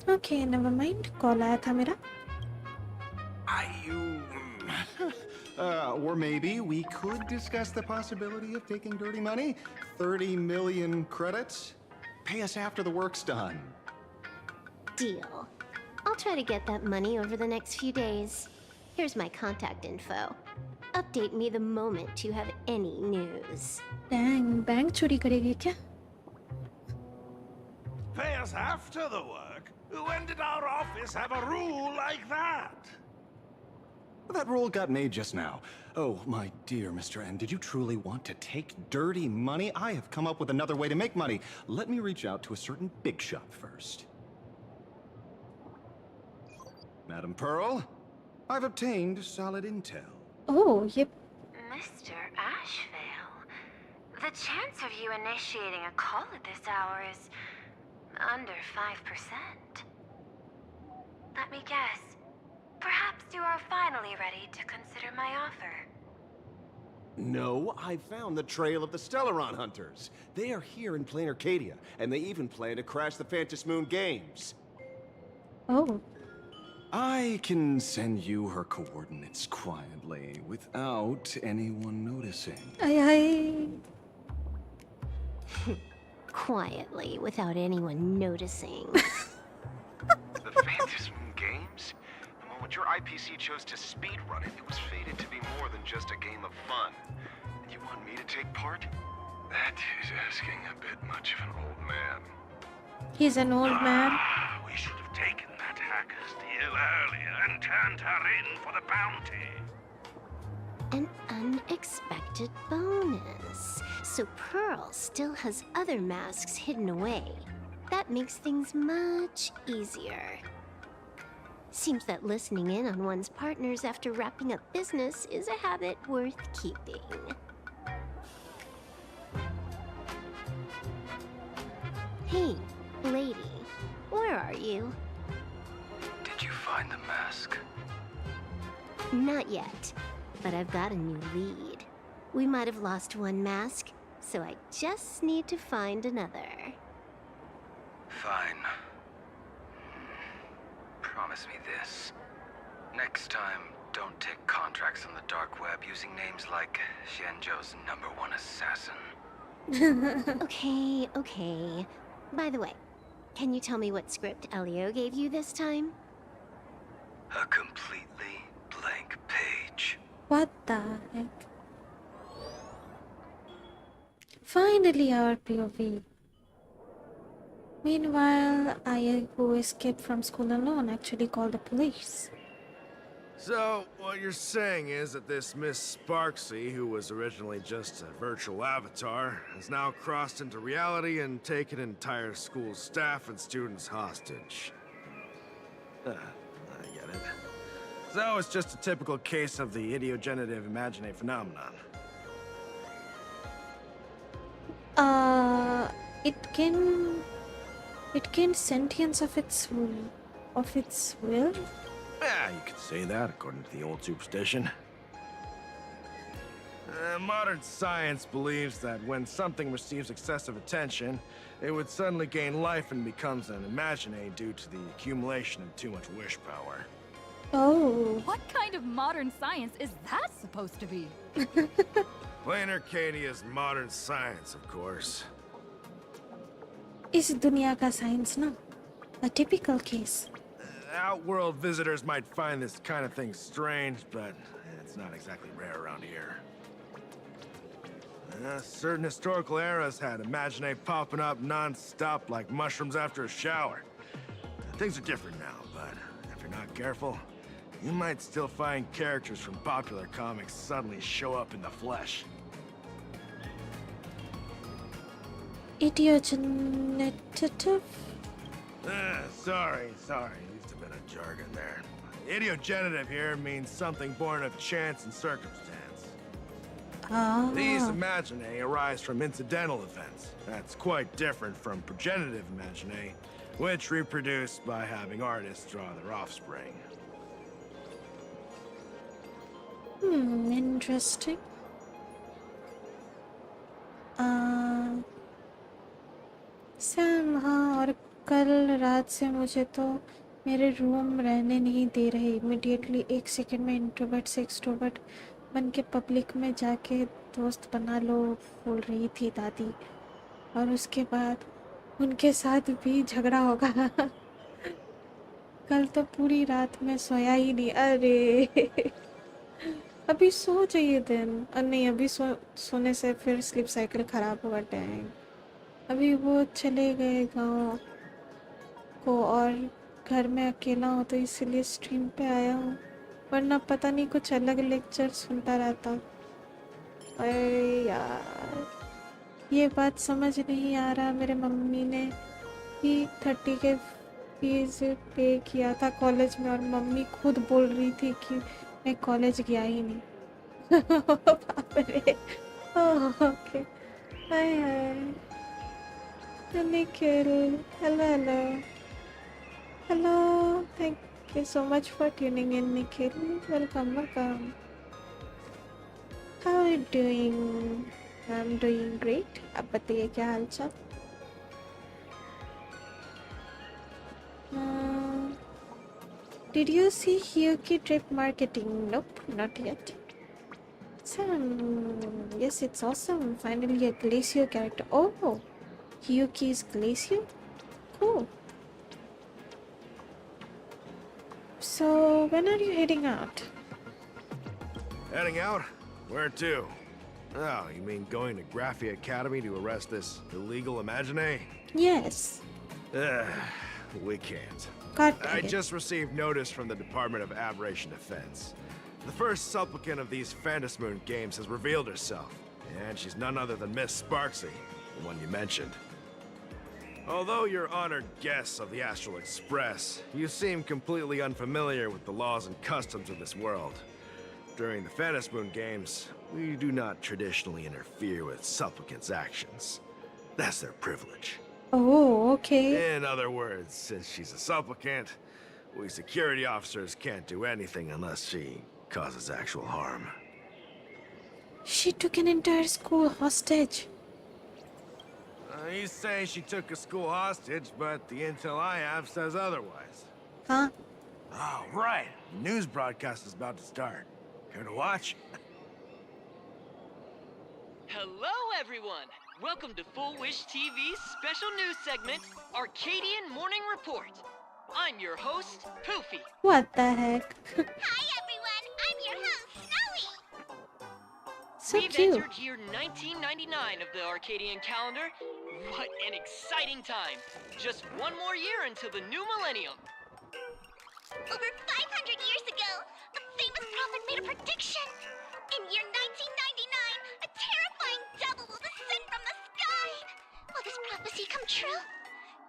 A: Okay, never mind. Call आया था मेरा.
T: Or maybe we could discuss the possibility of taking dirty money? 30 million credits? Pay us after the work's done.
Q: Deal. I'll try to get that money over the next few days. Here's my contact info. Update me the moment you have any news.
A: Dang, bank चोरी करेगी क्या?
S: Pay us after the work? When did our office have a rule like that?
T: That rule got made just now. Oh, my dear Mr. N, did you truly want to take dirty money? I have come up with another way to make money. Let me reach out to a certain big shot first. Madam Pearl, I've obtained solid intel.
A: Oh, yep.
K: Mr. Ashvale, the chance of you initiating a call at this hour is under 5%. Let me guess. Perhaps you are finally ready to consider my offer.
T: No, I found the trail of the Stellaron hunters. They are here in plain Arcadia, and they even plan to crash the Phantasmoon Games.
A: Oh.
T: I can send you her coordinates quietly without anyone noticing.
A: Ay.
Q: Quietly, without anyone noticing.
E: The Phantasm Games? The moment your IPC chose to speedrun it, it was fated to be more than just a game of fun. And you want me to take part? That is asking a bit much of an old man.
A: He's an old man.
S: We should have taken that hacker's deal earlier and turned her in for the bounty.
Q: An unexpected bonus. So Pearl still has other masks hidden away. That makes things much easier. Seems that listening in on one's partners after wrapping up business is a habit worth keeping. Hey, lady, where are you?
E: Did you find the mask?
Q: Not yet, but I've got a new lead. We might have lost one mask, so I just need to find another.
E: Fine. Promise me this. Next time, don't take contracts on the dark web using names like Xianzhou's #1 assassin.
Q: Okay. By the way, can you tell me what script Elio gave you this time?
E: A completely blank page.
A: What the heck? Finally, our POV. Meanwhile, I, who escaped from school alone, actually called the police.
U: So, what you're saying is that this Miss Sparksy, who was originally just a virtual avatar, has now crossed into reality and taken entire school staff and students hostage. I get it. So, it's just a typical case of the idiogenerative imagine phenomenon.
A: It gained sentience of its will?
U: Yeah, you could say that, according to the old superstition. Modern science believes that when something receives excessive attention, it would suddenly gain life and becomes an imagine due to the accumulation of too much wish power.
A: Oh.
V: What kind of modern science is that supposed to be?
U: Plain Arcadia's modern science, of course.
A: इस दुनिया का science ना? A typical case.
U: Outworld visitors might find this kind of thing strange, but it's not exactly rare around here. Certain historical eras had imagine popping up non-stop like mushrooms after a shower. Things are different now, but if you're not careful, you might still find characters from popular comics suddenly show up in the flesh.
A: Idiogenerative?
U: Sorry. Used a bit of jargon there. Idiogenerative here means something born of chance and circumstance.
A: Ah.
U: These imagine arise from incidental events. That's quite different from progenitive imagine, which reproduce by having artists draw their offspring.
A: Interesting. Sam, हाँ, और कल रात से मुझे तो मेरे room रहने नहीं दे रहे। इमीडिएटली 1 सेकंड में इंट्रोवर्ट से एक्सट्रोवर्ट बन के पब्लिक में जाके दोस्त बना लो बोल रही थी दादी, और उसके बाद उनके साथ भी झगड़ा होगा। कल तो पूरी रात में सोया ही नहीं। अरे अभी सो जाइए दिन। नहीं, अभी सोने से फिर स्लीप साइकिल खराब होगा। टैंग अभी वो चले गए गांव को और घर में अकेला हूँ, तो इसीलिए स्ट्रीम पे आया हूँ, वरना पता नहीं कुछ अलग लेक्चर सुनता रहता। अरे यार, ये बात समझ नहीं आ रहा। मेरे मम्मी ने ही 30 के फीस पे किया था कॉलेज में, और मम्मी खुद बोल रही थी कि मैं कॉलेज गया ही नहीं। बाप रे। Okay, hi Nikhil, hello. Thank you so much for tuning in, Nikhil. Welcome. How are you doing? I'm doing great. आप बताइए क्या हाल चाल? Did you see Hyuki trip marketing? Nope, not yet. Yes, it's awesome. Finally a Glacier character. Oh, Hyuki's Glacier? Cool. So, when are you heading out?
U: Heading out? Where to? Oh, you mean going to Graphia Academy to arrest this illegal Imagine?
A: Yes.
U: We can't.
A: God
U: I
A: damn it.
U: just received notice from the Department of Aberration Defense. The first supplicant of these Phantasmoon games has revealed herself, and she's none other than Miss Sparksy, the one you mentioned. Although you're honored guests of the Astral Express, you seem completely unfamiliar with the laws and customs of this world. During the Phantasmoon games, we do not traditionally interfere with supplicants' actions. That's their privilege.
A: Oh, okay.
U: In other words, since she's a supplicant, we security officers can't do anything unless she causes actual harm.
A: She took an entire school hostage.
U: You say she took a school hostage, but the intel I have says otherwise.
A: Huh?
U: Oh, right. The news broadcast is about to start. Care to watch?
B: Hello, everyone! Welcome to Full Wish TV's special news segment, Arcadian Morning Report. I'm your host, Poofy.
A: What the heck?
R: Hi, everyone. I'm your host, Snowy.
A: So
B: We've
A: cute.
B: entered year 1999 of the Arcadian calendar. What an exciting time! Just one more year until the new millennium.
R: Over 500 years ago, a famous prophet made a prediction. In year 1999, a terrifying devil will descend from the sky. Will this prophecy come true?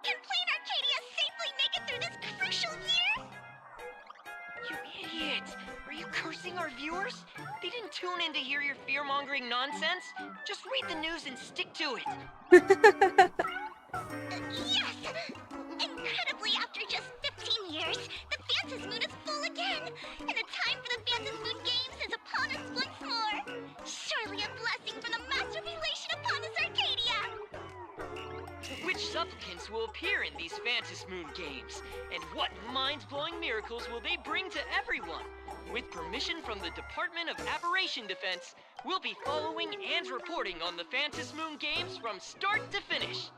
R: Can plain Arcadia safely make it through this crucial year?
B: You idiot! Are you cursing our viewers? They didn't tune in to hear your fear-mongering nonsense. Just read the news and stick to it.
R: Yes! Incredibly, after just 15 years, the Phantasmoon is full again, and the time for the Phantasmoon Games is upon us once more. Surely a blessing from the master relation upon us, Arcadia!
B: Which supplicants will appear in these Phantasmoon games? And what mind-blowing miracles will they bring to everyone? With permission from the Department of Aberration Defense, we'll be following and reporting on the Phantasmoon games from start to finish.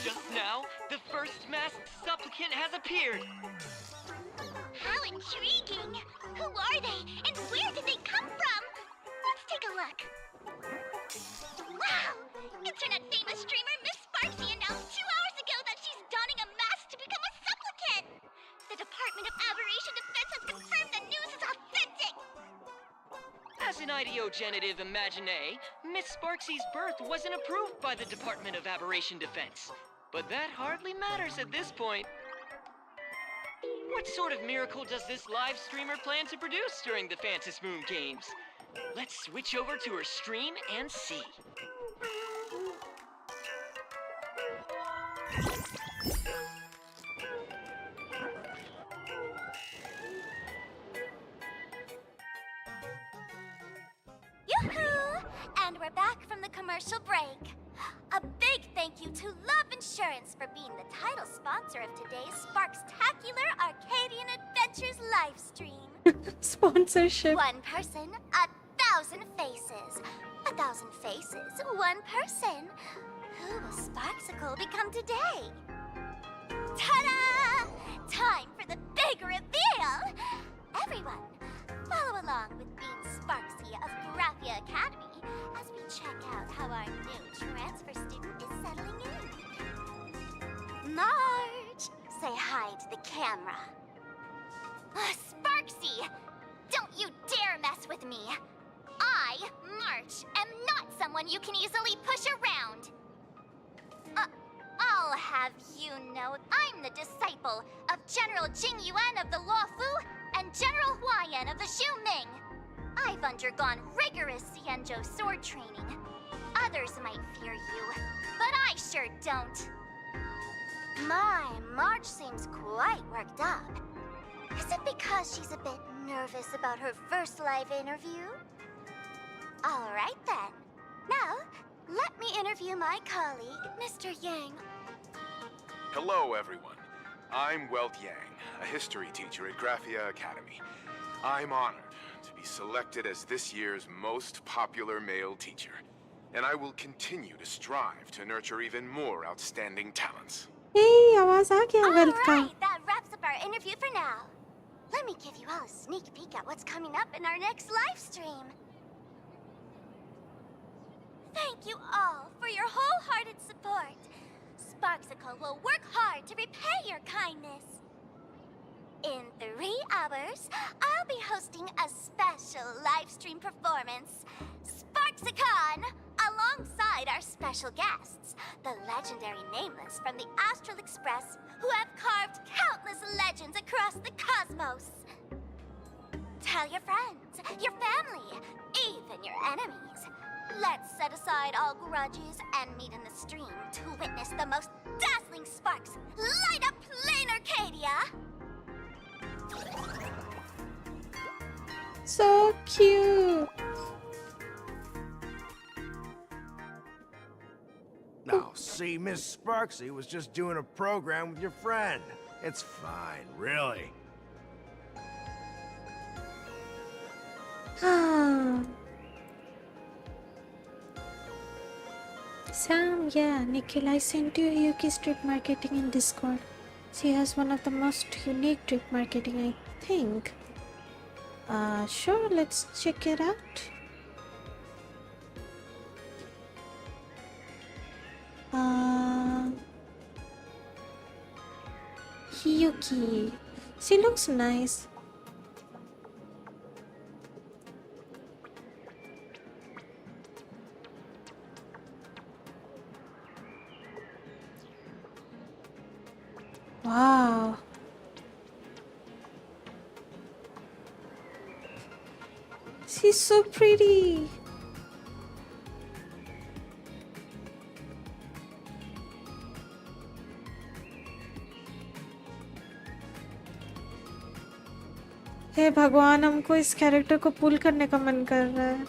B: Just now, the first masked supplicant has appeared.
R: How intriguing! Who are they, and where did they come from? Let's take a look. Wow! Internet-famous streamer Miss Sparksy announced 2 hours ago that she's donning a mask to become a supplicant! The Department of Aberration Defense has confirmed the news is authentic!
B: As an ideogenitive imagine, Miss Sparksy's birth wasn't approved by the Department of Aberration Defense. But that hardly matters at this point. What sort of miracle does this live streamer plan to produce during the Phantasmoon games? Let's switch over to her stream and see.
R: Yoo-hoo! And we're back from the commercial break. A big thank you to Love Insurance for being the title sponsor of today's Sparkstacular Arcadian Adventures livestream.
A: Sponsorship.
R: One person, 1,000 faces. 1,000 faces, one person. Who will Sparksicle become today? Ta-da! Time for the big reveal! Everyone, follow along with Bean Sparksy of Graphia Academy as we check out how our new transfer student is settling in. Marge, say hi to the camera. Sparksy, don't you dare mess with me. I, March, am not someone you can easily push around. I'll have you know I'm the disciple of General Jing Yuan of the Luofu and General Huayan of the Xu Ming. I've undergone rigorous Xianzhou sword training. Others might fear you, but I sure don't. My, Marge seems quite worked up. Is it because she's a bit nervous about her first live interview? All right then. Now, let me interview my colleague, Mr. Yang.
E: Hello, everyone. I'm Welt Yang, a history teacher at Graphia Academy. I'm honored to be selected as this year's most popular male teacher, and I will continue to strive to nurture even more outstanding talents.
A: Hey, आवाज आ गया belt का.
R: Alright, that wraps up our interview for now. Let me give you all a sneak peek at what's coming up in our next live stream. Thank you all for your wholehearted support. Sparksicle will work hard to repay your kindness. In 3 hours, I'll be hosting a special live stream performance, Sparksicon, alongside our special guests, the legendary Nameless from the Astral Express, who have carved countless legends across the cosmos. Tell your friends, your family, even your enemies. Let's set aside all grudges and meet in the stream to witness the most dazzling sparks light up plain Arcadia.
A: So cute.
U: Now, see, Miss Sparksy was just doing a program with your friend. It's fine, really.
A: Sam, yeah, Nikhil, I sent you Yuki's trip marketing in Discord. She has one of the most unique trip marketing, I think. Sure, let's check it out. Yuki. She looks nice. Wow. She's so pretty. हे भगवान, हमको इस character को पुल करने का मन कर रहा है.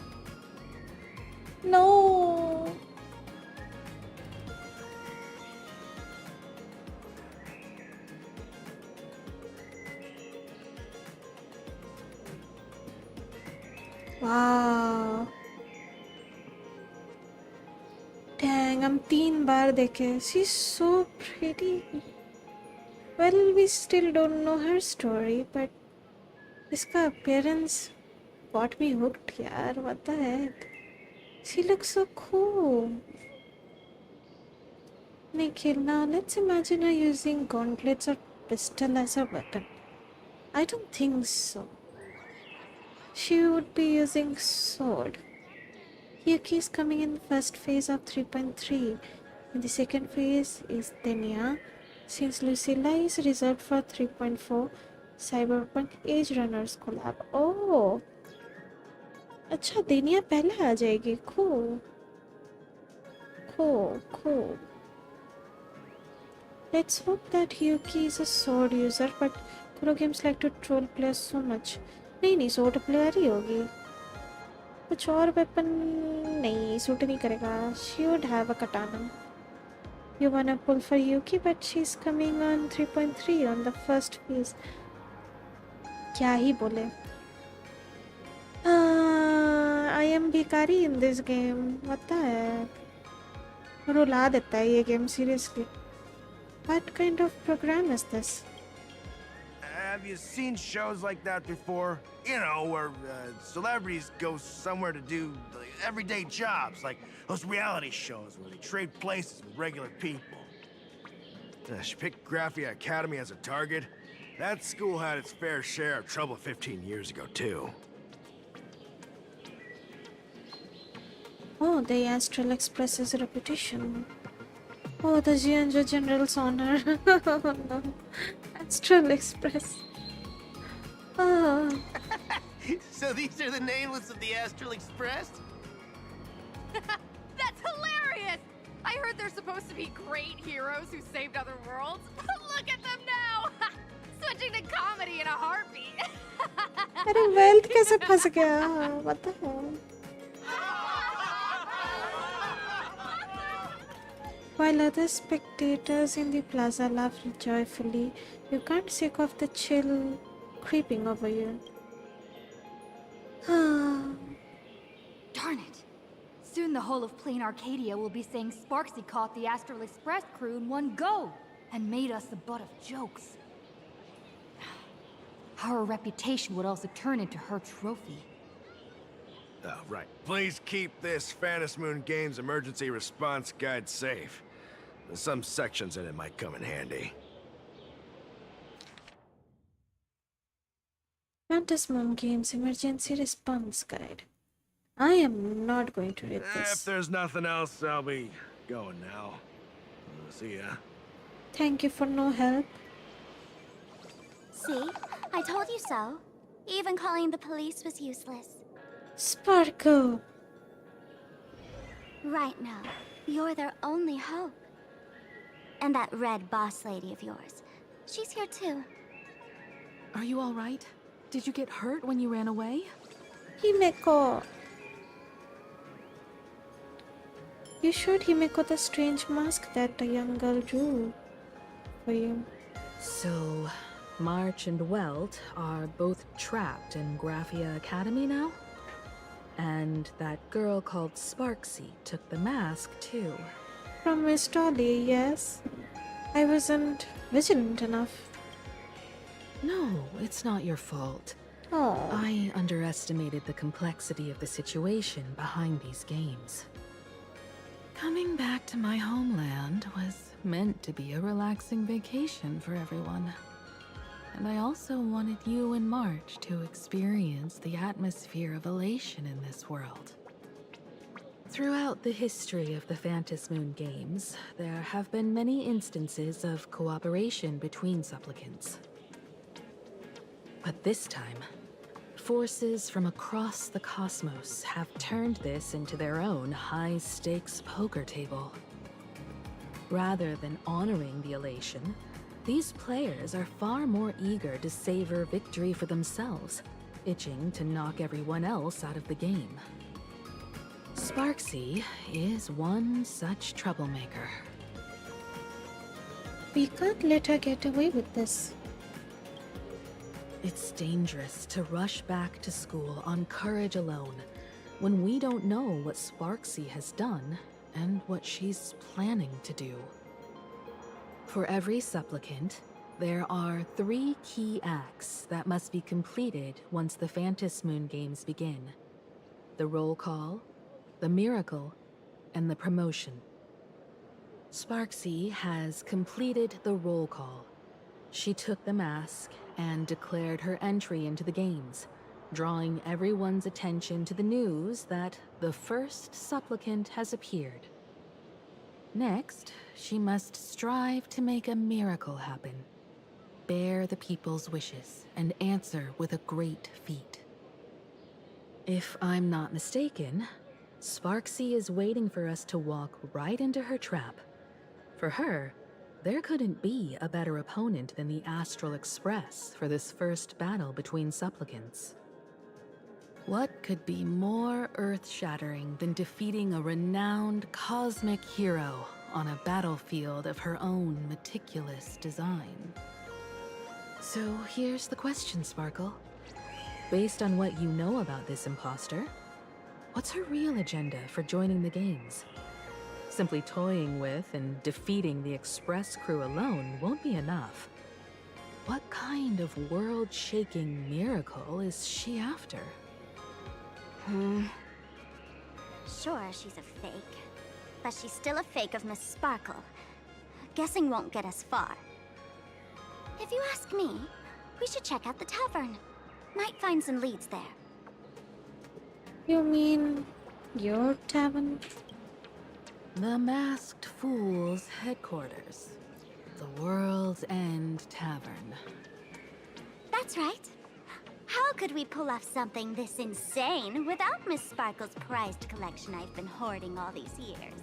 A: नो. वाह. Dang, हम 3 बार देखे. She's so pretty. Well, we still don't know her story, but इसका appearance got me hooked, यार. What the heck? She looks so cool. Nikhil, now let's imagine her using gauntlets or pistol as a weapon. I don't think so. She would be using sword. Yuki is coming in the first phase of 3.3. In the second phase is Denia, since Lucilla is reserved for 3.4 Cyberpunk Age Runners collab. Oh, अच्छा देनिया पहले आ जाएगी. Cool. Let's hope that Yuki is a sword user, but Kuro games like to troll players so much. नहीं sword player ही होगी. कुछ और weapon नहीं suit नहीं करेगा. She would have a katana. You wanna pull for Yuki, but she's coming on 3.3 on the first phase. क्या ही बोले. I am भिखारी in this game. What the heck? रुला देता है ये game seriously. What kind of program is this?
U: Have you seen shows like that before? You know, where celebrities go somewhere to do everyday jobs, like those reality shows where they trade places with regular people. She picked Graphia Academy as a target. That school had its fair share of trouble 15 years ago, too.
A: Oh, the Astral Express's reputation. Oh, the Jianzhou General's honor. No. Astral Express. Oh.
G: So these are the nameless of the Astral Express?
V: That's hilarious! I heard they're supposed to be great heroes who saved other worlds. Look at them now! Switching to comedy in a heartbeat.
A: अरे wealth कैसे फंस गया? What the hell? While other spectators in the plaza laughed joyfully, you can't shake off the chill creeping over you.
C: Darn it! Soon the whole of Plain Arcadia will be saying Sparksy caught the Astral Express crew in one go and made us the butt of jokes. Our reputation would also turn into her trophy.
U: Oh, right. Please keep this Phantom Moon Games emergency response guide safe. Some sections in it might come in handy.
A: Phantom Moon Games Emergency Response Guide. I am not going to read
U: If
A: this.
U: there's nothing else, I'll be going now. See ya.
A: Thank you for no help.
R: See? I told you so. Even calling the police was useless.
A: Sparkle!
R: Right now, you're their only hope. And that red boss lady of yours. She's here too.
I: Are you all right? Did you get hurt when you ran away?
A: Himeko! You showed Himeko the strange mask that a young girl drew for you.
I: So, March and Welt are both trapped in Graphia Academy now? And that girl called Sparksy took the mask too.
A: From Miss Dolly, yes. I wasn't vigilant enough.
I: No, it's not your fault.
A: Oh.
I: I underestimated the complexity of the situation behind these games. Coming back to my homeland was meant to be a relaxing vacation for everyone. And I also wanted you and March to experience the atmosphere of elation in this world. Throughout the history of the Phantom Moon games, there have been many instances of cooperation between supplicants. But this time, forces from across the cosmos have turned this into their own high-stakes poker table. Rather than honoring the elation, these players are far more eager to savor victory for themselves, itching to knock everyone else out of the game. Sparksy is one such troublemaker.
A: We can't let her get away with this.
I: It's dangerous to rush back to school on courage alone, when we don't know what Sparksy has done and what she's planning to do. For every supplicant, there are 3 key acts that must be completed once the Phantom Moon games begin. The roll call, the miracle, and the promotion. Sparksy has completed the roll call. She took the mask and declared her entry into the games, drawing everyone's attention to the news that the first supplicant has appeared. Next, she must strive to make a miracle happen, bear the people's wishes, and answer with a great feat. If I'm not mistaken, Sparksy is waiting for us to walk right into her trap. For her, there couldn't be a better opponent than the Astral Express for this first battle between supplicants. What could be more earth-shattering than defeating a renowned cosmic hero on a battlefield of her own meticulous design? So here's the question, Sparkle. Based on what you know about this imposter, what's her real agenda for joining the games? Simply toying with and defeating the Express crew alone won't be enough. What kind of world-shaking miracle is she after?
R: Sure, she's a fake. But she's still a fake of Miss Sparkle. Guessing won't get us far. If you ask me, we should check out the tavern. Might find some leads there.
A: You mean your tavern?
I: The Masked Fool's headquarters. The World's End Tavern.
R: That's right. How could we pull off something this insane without Miss Sparkle's prized collection I've been hoarding all these years?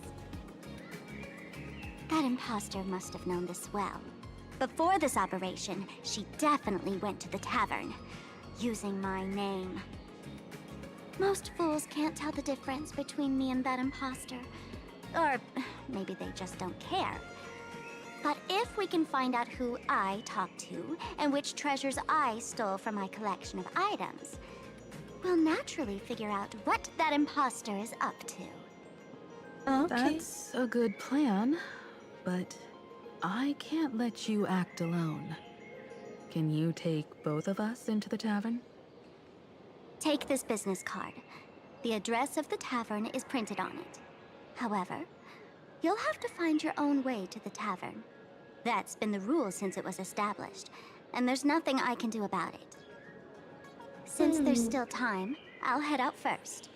R: That imposter must have known this well. Before this operation, she definitely went to the tavern, using my name. Most fools can't tell the difference between me and that imposter.
F: Or maybe they just don't care. But if we can find out who I talked to and which treasures I stole from my collection of items, we'll naturally figure out what that imposter is up to.
A: Okay.
I: That's a good plan, but I can't let you act alone. Can you take both of us into the tavern?
F: Take this business card. The address of the tavern is printed on it. However, you'll have to find your own way to the tavern. That's been the rule since it was established, and there's nothing I can do about it. Since there's still time, I'll head out first.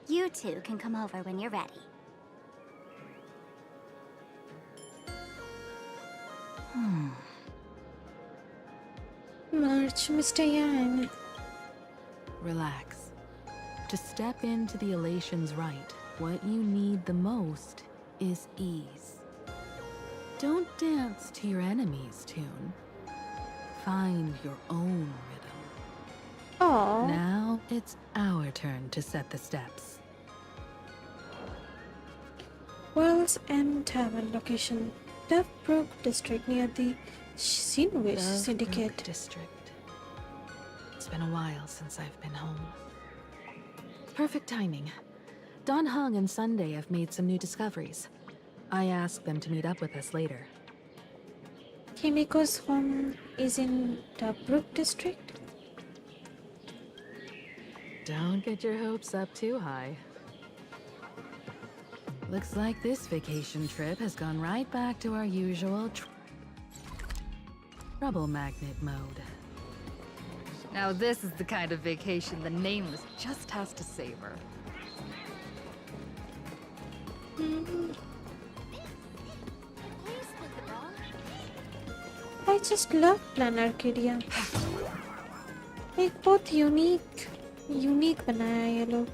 F: You two can come over when you're ready.
A: March, Mr. Yang.
I: Relax. To step into the Elation's right, what you need the most is ease. Don't dance to your enemy's tune. Find your own rhythm.
A: Oh.
I: Now it's our turn to set the steps.
A: World's End Tavern location. Dovebrook District near the Sinwish Syndicate.
I: District. It's been a while since I've been home. Perfect timing. Don Hung and Sunday have made some new discoveries. I asked them to meet up with us later.
A: Kimiko's home is in Dovebrook District?
I: Don't get your hopes up too high. Looks like this vacation trip has gone right back to our usual trouble magnet mode.
C: Now this is the kind of vacation the Nameless just has to savor.
A: I just love Plan Arcadia. एक बहुत unique बनाया है ये लोग.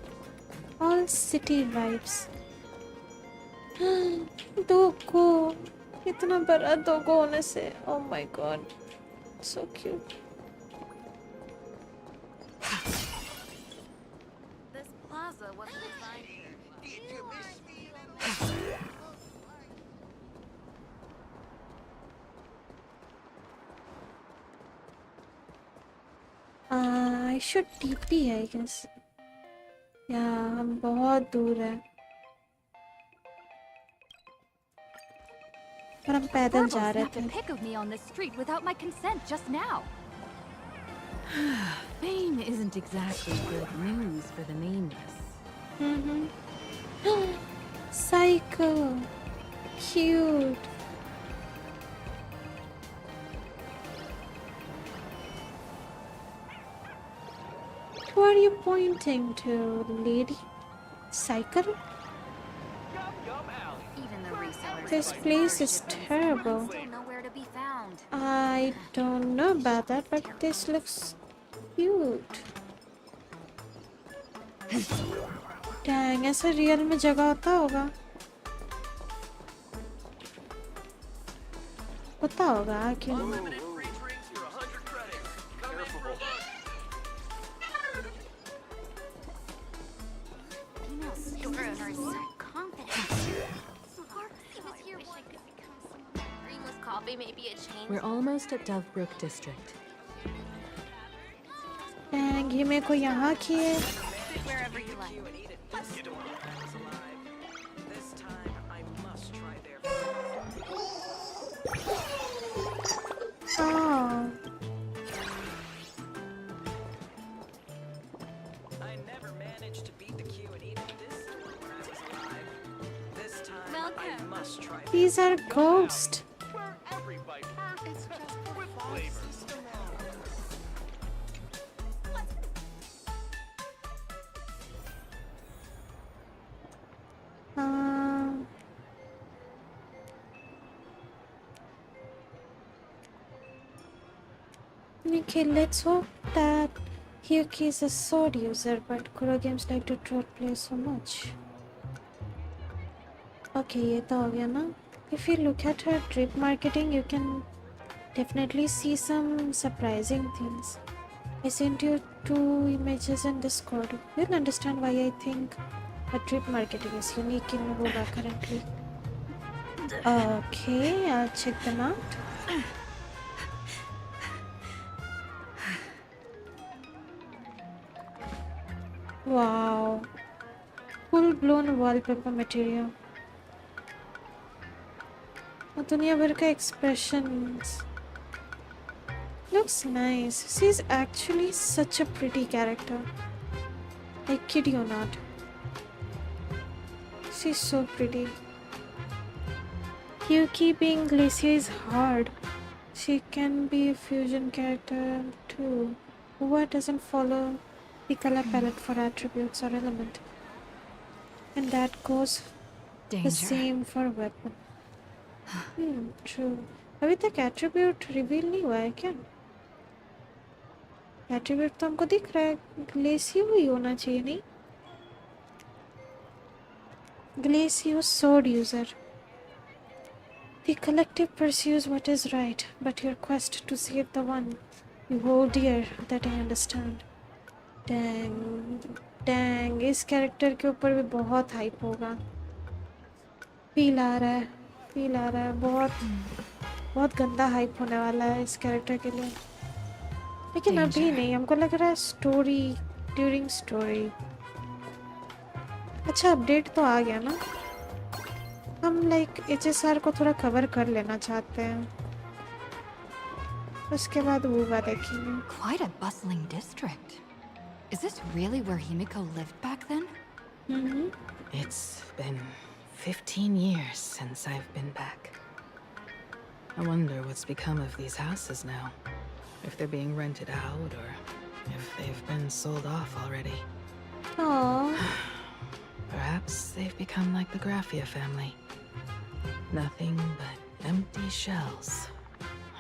A: All city vibes. दोगो इतना बड़ा दोगो होने से. Oh my god, so cute.
C: This plaza wasn't designed here.
G: Did you miss me?
A: I should TP, I guess. Yeah, हम बहुत दूर हैं. पर हम पैदल जा रहे
C: snapped a
A: थे.
C: pic of me on this street without my consent just now.
I: Fame isn't exactly good news for the Nameless.
A: Psycho. Cute. Who are you pointing to, lady? Cycle?
C: Even the resellers.
A: This place is terrible.
C: Still nowhere to be found.
A: I don't know about that, but this looks cute. Dang, ऐसा real में जगह होता होगा? होता होगा क्यों?
I: We're almost at Dovebrook District.
A: Dang, ये मेरे को यहाँ किए.
C: Wherever you like.
A: Oh.
B: I never managed to beat the queue and eat at this store when I was alive. This time I must try.
A: These are ghosts.
B: Every bite
R: It's just
B: with flavor.
A: Okay, let's hope that Hyuki is a sword user, but Kuro games like to troll play so much. Okay, ये तो हो गया ना. If you look at her drip marketing, you can definitely see some surprising things. I sent you 2 images in Discord. You'll understand why I think But drip marketing is unique in Woga currently. Okay, I'll check them out. Wow. Full-blown wallpaper material. दुनिया भर का expressions. Looks nice. She's actually such a pretty character. I kid you not. She's so pretty. Yuki being Glacier is hard. She can be a fusion character too. What doesn't follow the color palette for attributes or element? And that goes the same for weapon. True. अभी तक attribute reveal नहीं हुआ है क्या? Attribute तो हमको दिख रहा है. Glacier ही होना चाहिए नहीं? Glacier sword user. The collective pursues what is right, but your quest to save the one you hold dear, that I understand. Dang, इस कैरेक्टर के ऊपर भी बहुत हाइप होगा. फील आ रहा है, बहुत गंदा हाइप होने वाला है इस कैरेक्टर के लिए. लेकिन अभी नहीं, हमको लग रहा है स्टोरी, ड्यूरिंग स्टोरी. अच्छा अपडेट तो आ गया ना. हम लाइक HSR को थोड़ा कवर कर लेना चाहते हैं. उसके बाद वो बात देखेंगे.
C: Quite a bustling district. Is this really where Himiko lived back then?
I: It's been 15 years since I've been back. I wonder what's become of these houses now. If they're being rented out or if they've been sold off already.
A: Aww.
I: Perhaps they've become like the Graphia family. Nothing but empty shells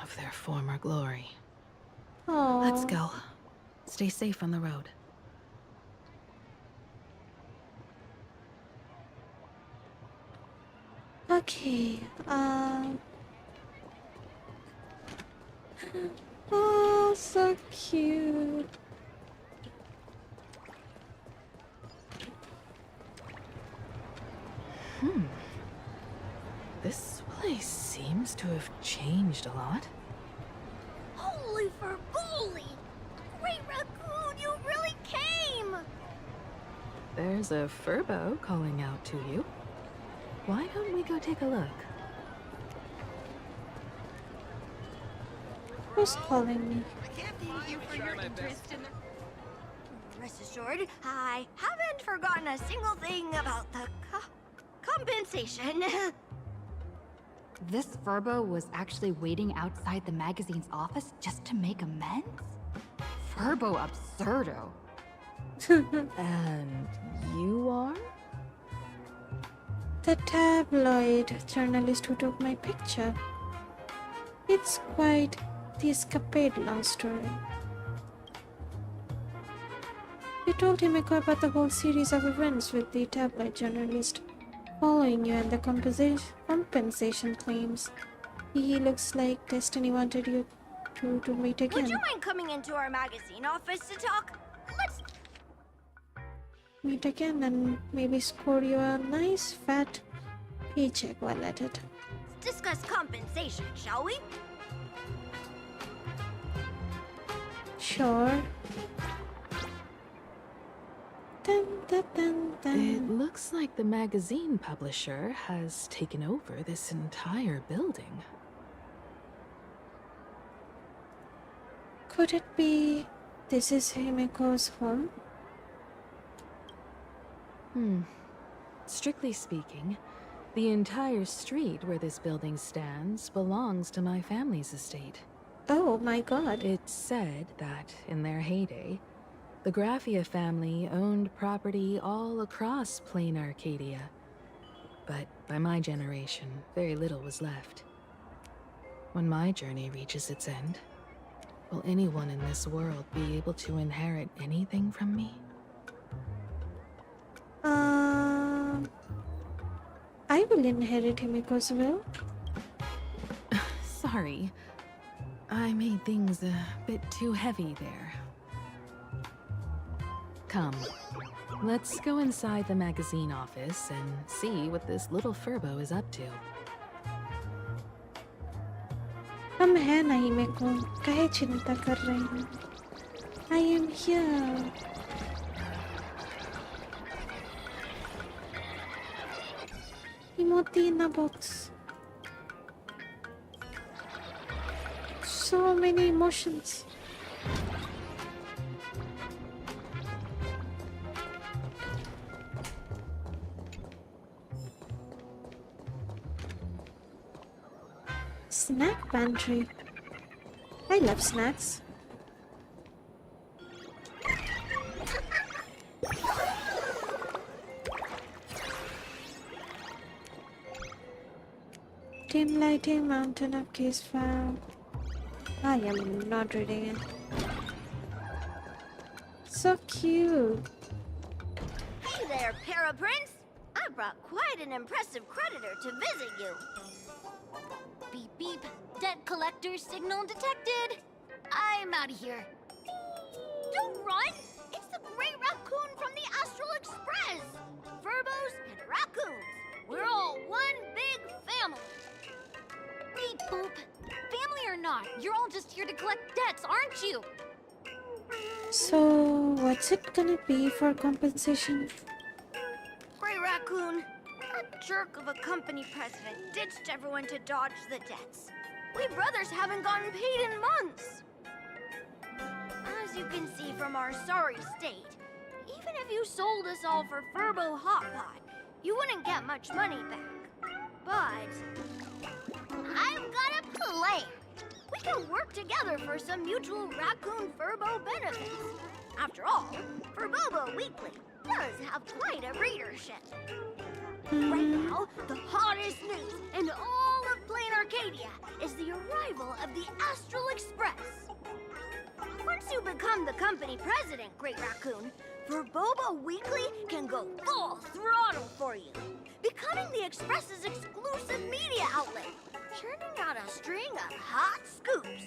I: of their former glory.
A: Aww.
I: Let's go. Stay safe on the road.
A: Okay. Oh, so cute.
I: This place seems to have changed a lot.
R: Holy Fergoli! Great Raccoon, you really came!
I: There's a Furbo calling out to you. Why don't we go take a look?
A: Who's calling me?
R: Thank you for your interest in the... Rest assured, I haven't forgotten a single thing about the compensation.
C: This Furbo was actually waiting outside the magazine's office just to make amends? Furbo absurdo.
I: And you are?
A: The tabloid journalist who took my picture. It's quite the escapade long story. You told Himiko about the whole series of events with the tabloid journalist following you and the compensation claims. He looks like Destiny wanted you to meet again.
R: Would you mind coming into our magazine office to talk? Let's
A: meet again and maybe score you a nice fat paycheck while at it.
R: discuss compensation, shall we?
A: Sure. Dun, dun, dun, dun.
I: It looks like the magazine publisher has taken over this entire building.
A: Could it be this is Himiko's home?
I: Strictly speaking, the entire street where this building stands belongs to my family's estate.
A: Oh my god.
I: It's said that, in their heyday, the Graphia family owned property all across Plain Arcadia. But by my generation, very little was left. When my journey reaches its end, will anyone in this world be able to inherit anything from me?
A: I will inherit Himiko's will.
I: Sorry. I made things a bit too heavy there. Come, Let's go inside the magazine office and see what this little Furbo is up to.
A: हम है नहीं मेरे को काहे चिंता कर रहे हैं I am here emoji in a box so many emotions snack pantry. I love snacks. Dim lighting, mountain of case file. I am not reading it. So cute.
R: Hey there, Paraprince. I brought quite an impressive creditor to visit you. Beep beep. Debt collector signal detected. I'm out of here. Don't run! It's the Great Raccoon from the Astral Express! Furbos and raccoons. We're all one big family. Beep boop. Family or not, you're all just here to collect debts, aren't you?
A: So, what's it gonna be for compensation?
R: Great Raccoon. That jerk of a company president ditched everyone to dodge the debts. We brothers haven't gotten paid in months. As you can see from our sorry state, even if you sold us all for Furbo Hot Pot, you wouldn't get much money back. But I've got a plan. We can work together for some mutual Raccoon Furbo benefits. After all, Furbobo Weekly does have quite a readership. Right now, the hottest news in all of Plain Arcadia is the arrival of the Astral Express. Once you become the company president, Great Raccoon, Furbobo Weekly can go full throttle for you, becoming the Express's exclusive media outlet, churning out a string of hot scoops.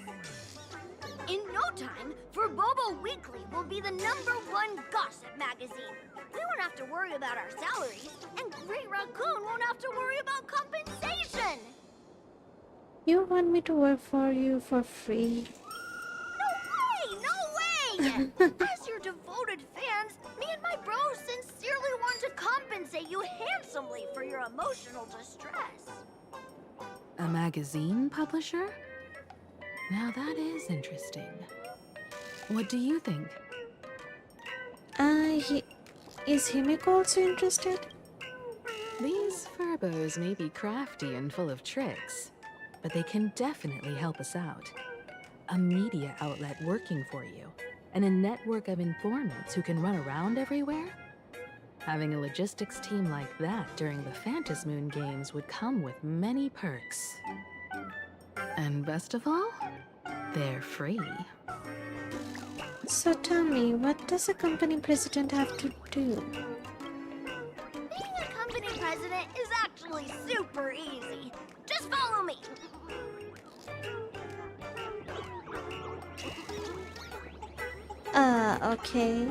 R: In no time, Furbobo Weekly will be the #1 gossip magazine. We won't have to worry about our salaries, and Great Raccoon won't have to worry about compensation.
A: You want me to work for you for free?
R: No way! As your devoted fans, me and my bros sincerely want to compensate you handsomely for your emotional distress.
I: A magazine publisher? Now that is interesting. What do you think?
A: Is Himiko also interested?
I: These Furbos may be crafty and full of tricks, but they can definitely help us out. A media outlet working for you, and a network of informants who can run around everywhere? Having a logistics team like that during the Phantasmoon games would come with many perks. And best of all, they're free.
A: So tell me, what does a company president have to do?
R: Being a company president is actually super easy. Just follow me.
A: Okay.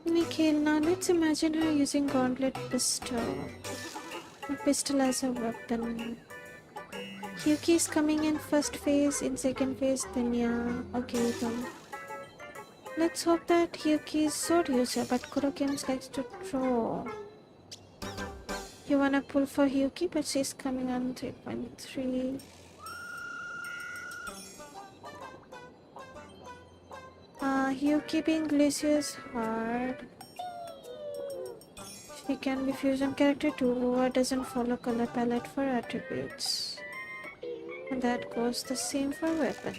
A: Mikhail, now let's imagine her using Gauntlet pistol. A pistol as a weapon. Hyuki's coming in first phase, in second phase, then yeah, okay then. Let's hope that Hyuki is sword user, but Kurogames likes to throw. You wanna pull for Hyuki, but she's coming on 3.3. Hyuki being Glacier is hard. She can be fusion character too, or doesn't follow color palette for attributes. And that goes the same for weapon.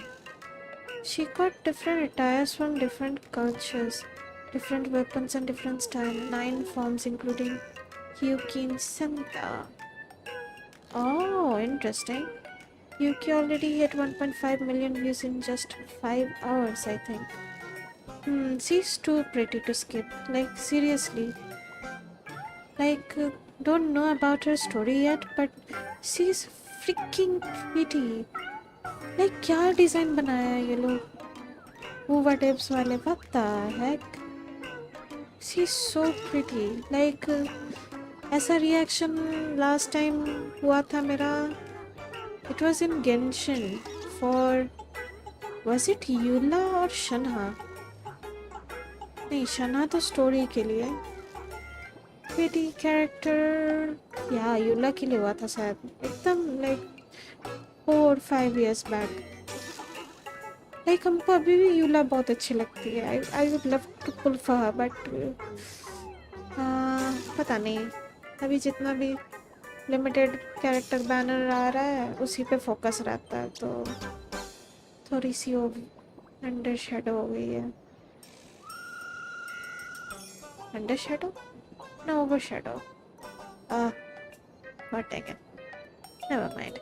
A: She got different attires from different cultures, different weapons and different style, 9 forms including Hyuki and Senta. Oh, interesting. Hyuki already hit 1.5 million views in just 5 hours, I think. She's too pretty to skip. Like, seriously. Like, don't know about her story yet, but she's freaking pretty. Like क्या design बनाया है ये लोग? Hoover tips वाले, what the heck? She's so pretty. Like ऐसा reaction last time हुआ था मेरा. It was in Genshin for, was it Yula or Shanha? नहीं, Shanha तो story के लिए. Pretty character, yeah, Yula के लिए हुआ था शायद. एकदम like 4 or 5 years back. Like हमको अभी भी यूला बहुत अच्छी लगती है. I would love to pull for her, but पता नहीं. अभी जितना भी लिमिटेड कैरेक्टर बैनर आ रहा है उसी पे फोकस रहता है, तो थोड़ी सी वो अंडर शेडो हो गई है. अंडर शेडो ना over shadow. What again? Never mind.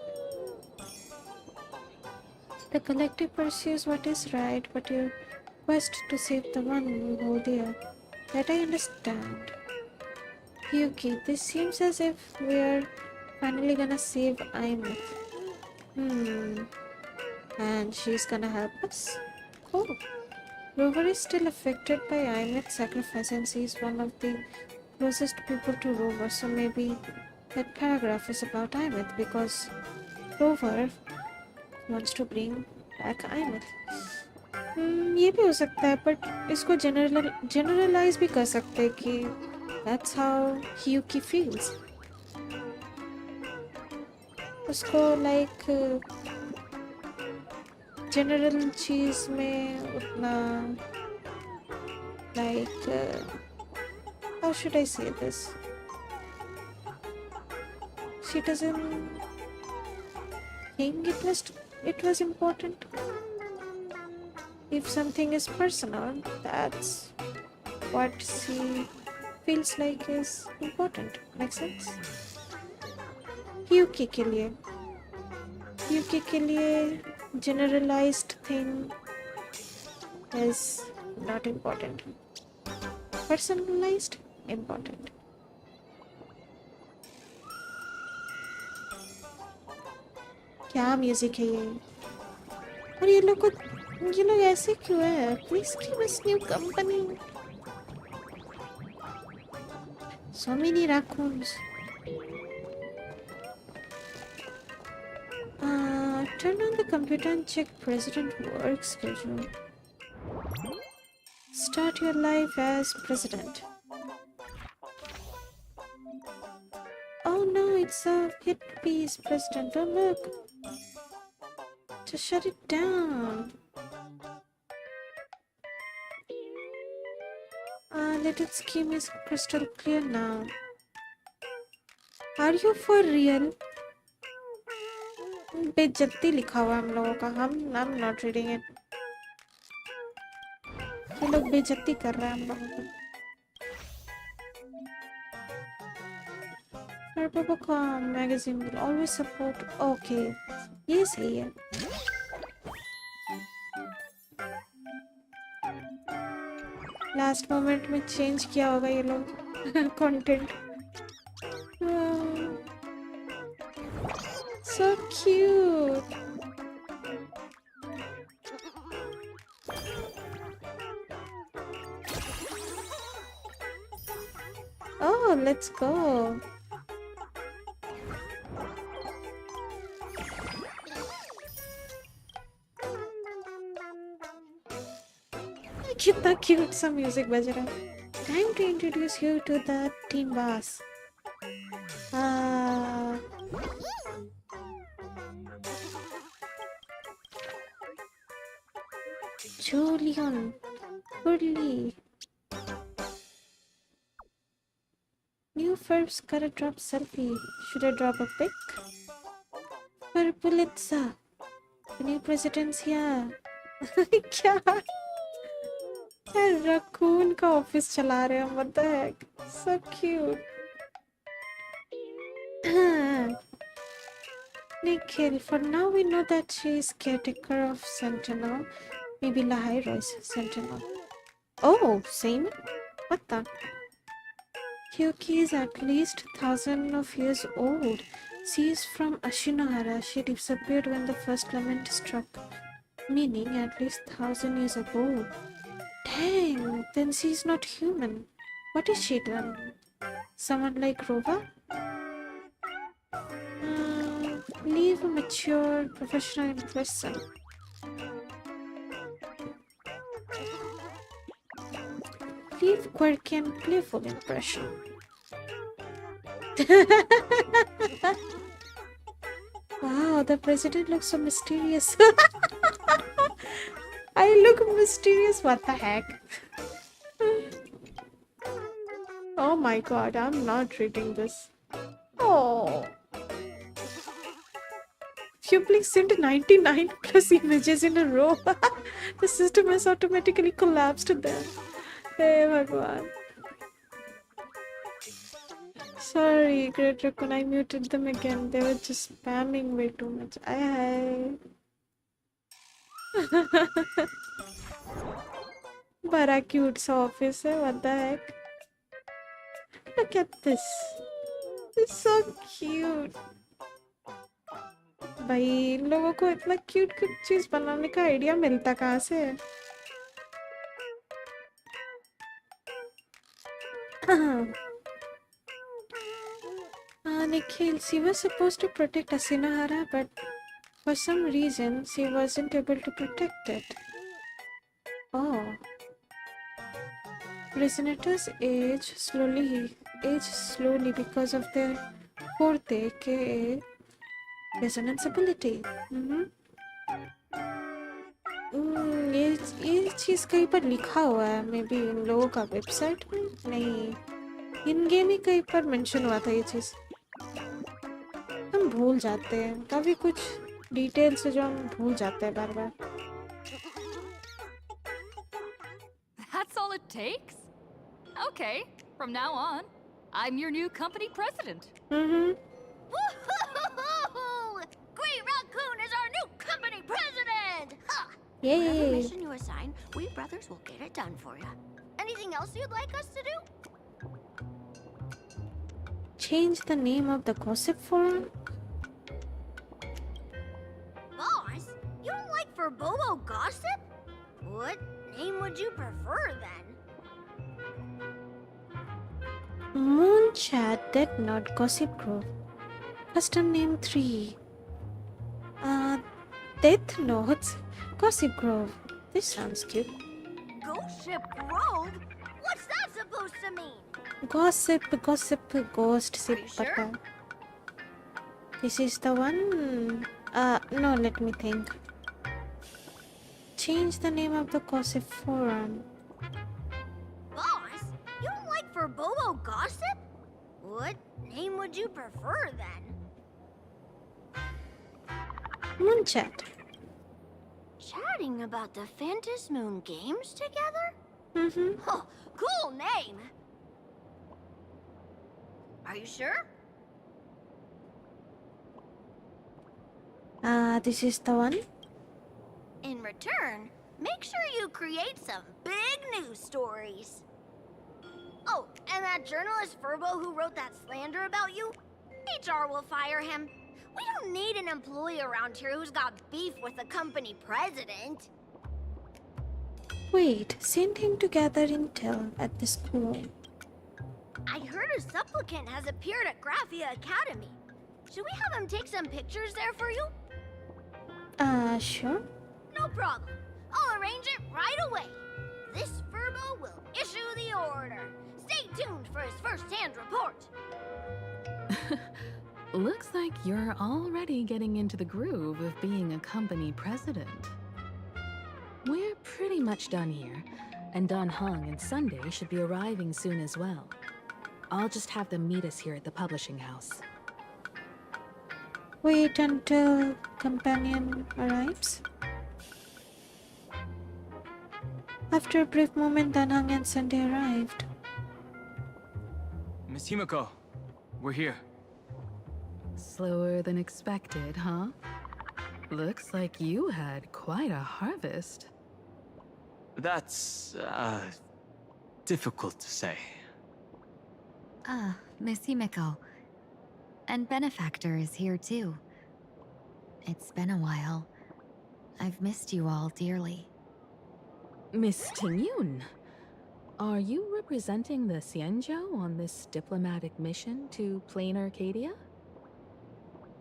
A: The collective pursues what is right, but your quest to save the one you hold dear. That I understand. Yuki, this seems as if we are finally gonna save Aimee. And she's gonna help us? Oh. Rover is still affected by Aimee's sacrifice and she's one of the closest people to Rover, so maybe that paragraph is about Aimee because Rover wants to bring back Aimee. ये भी हो सकता है, but इसको generalize भी कर सकते हैं कि that's how Yuki feels. उसको like general चीज में उतना like how should I say this? She doesn't think it was important. If something is personal, that's what she feels like is important. Makes sense? Yuki के लिए generalized thing is not important. Personalized important. क्या music है ये? और ये लोग ऐसे क्यों है? Please give us new company. So many raccoons. Turn on the computer and check President work schedule. Start your life as president. Oh no, it's a hit piece, President. Oh look. Just shut it down. Little scheme is crystal clear now. Are you for real? बेइज्जती लिखा हुआ हम लोगों का. I'm not reading it. ये लोग बेइज्जती कर रहे हैं हम लोगों को. Headphone magazine will always support. Okay, ये सही है. लास्ट मोमेंट में चेंज किया होगा ये लोग content. So cute. Oh, let's go. कितना क्यूट सा म्यूजिक बज रहा है. Time to introduce you to the team boss. Julian, Burley. New first gotta drop selfie. Should I drop a pic? Purpulitza. The new president's here. क्या? Raccoon का office चला रहे हैं. What the heck? So cute. Nikhil, for now we know that she is caretaker of Sentinel. Maybe Lahairo is Sentinel. Oh, same? What the? Yuki is at least 1,000 of years old. She is from Ashinohara. She disappeared when the first clement struck, meaning at least 1,000 years ago. Dang, then she's not human. What is she then? Someone like Rova? Leave a mature, professional impression. Leave quirky and playful impression. Wow, the president looks so mysterious. I look mysterious, what the heck? Oh my god, I'm not reading this. Oh. You please sent 99 plus images in a row. The system has automatically collapsed then. Hey Bhagwan. Sorry, Redragon, I muted them again. They were just spamming way too much. Aye. Bara cute सा office है, what the heck? Look at this. It's so cute. भाई इन लोगों को इतना cute cute चीज बनाने का idea मिलता कहाँ से है? Nikhil, she was supposed to protect Ashinohara, but for some reason she wasn't able to protect it. Oh. Prisoners age slowly because of their forte, aka resonance ability. ये चीज कहीं पर लिखा हुआ है, मे बी इन लोगों का website में नहीं, इन गेम ही कहीं पर मेंशन हुआ था ये चीज. हम भूल जाते हैं काफी कुछ डिटेल्स जो हम भूल जाते हैं बार बार.
J: That's all it takes? Okay, from now on, I'm your new company president.
R: Woohoo! Great Raccoon is our new company president! Huh.
A: Yay!
R: Whatever mission you assign, we brothers will get it done for you. Anything else you'd like us to do?
A: Change the name of the gossip forum?
R: Boss, you don't like Bobo gossip? What name would you prefer then?
A: Moon Chat, Dead Note, Gossip Grove. Custom name 3. Death Notes, Gossip Grove. This sounds cute.
R: Gossip Grove? What's that supposed to mean?
A: Gossip, ghost, sip, pata. This is the one. No, let me think. Change the name of the gossip forum.
R: Boss, you don't like Bobo gossip? What name would you prefer then?
A: Moon Chat.
R: Chatting about the Phantom Moon games together?
A: Mm-hmm.
R: Oh, cool name. Are you sure?
A: This is the one.
R: In return, make sure you create some big news stories. Oh, and that journalist Furbo who wrote that slander about you? HR will fire him. We don't need an employee around here who's got beef with the company president.
A: Wait, send him to gather intel at the school.
R: I heard a supplicant has appeared at Graphia Academy. Should we have him take some pictures there for you?
A: Sure.
R: No problem. I'll arrange it right away. This Furbo will issue the order. Stay tuned for his first-hand report.
I: Looks like you're already getting into the groove of being a company president. We're pretty much done here, and Dan Heng and Sunday should be arriving soon as well. I'll just have them meet us here at the publishing house.
A: Wait until companion arrives. After a brief moment, Dan Heng and Sunday arrived.
N: Miss Himiko, we're here.
I: Slower than expected, huh? Looks like you had quite a harvest.
N: That's, difficult to say.
D: Miss Himiko. And Benefactor is here too. It's been a while. I've missed you all dearly.
I: Miss Tingyun, are you representing the Xianzhou on this diplomatic mission to Plain Arcadia?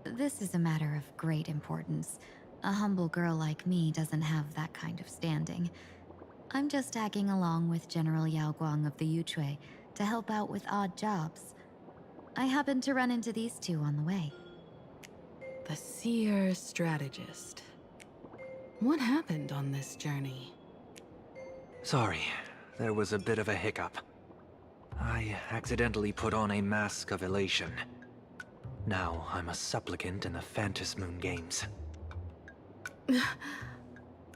D: This is a matter of great importance. A humble girl like me doesn't have that kind of standing. I'm just tagging along with General Yao Guang of the Yuchui to help out with odd jobs. I happened to run into these two on the way.
I: The seer strategist. What happened on this journey?
M: Sorry, there was a bit of a hiccup. I accidentally put on a mask of elation. Now I'm a supplicant in the Phantom Moon Games.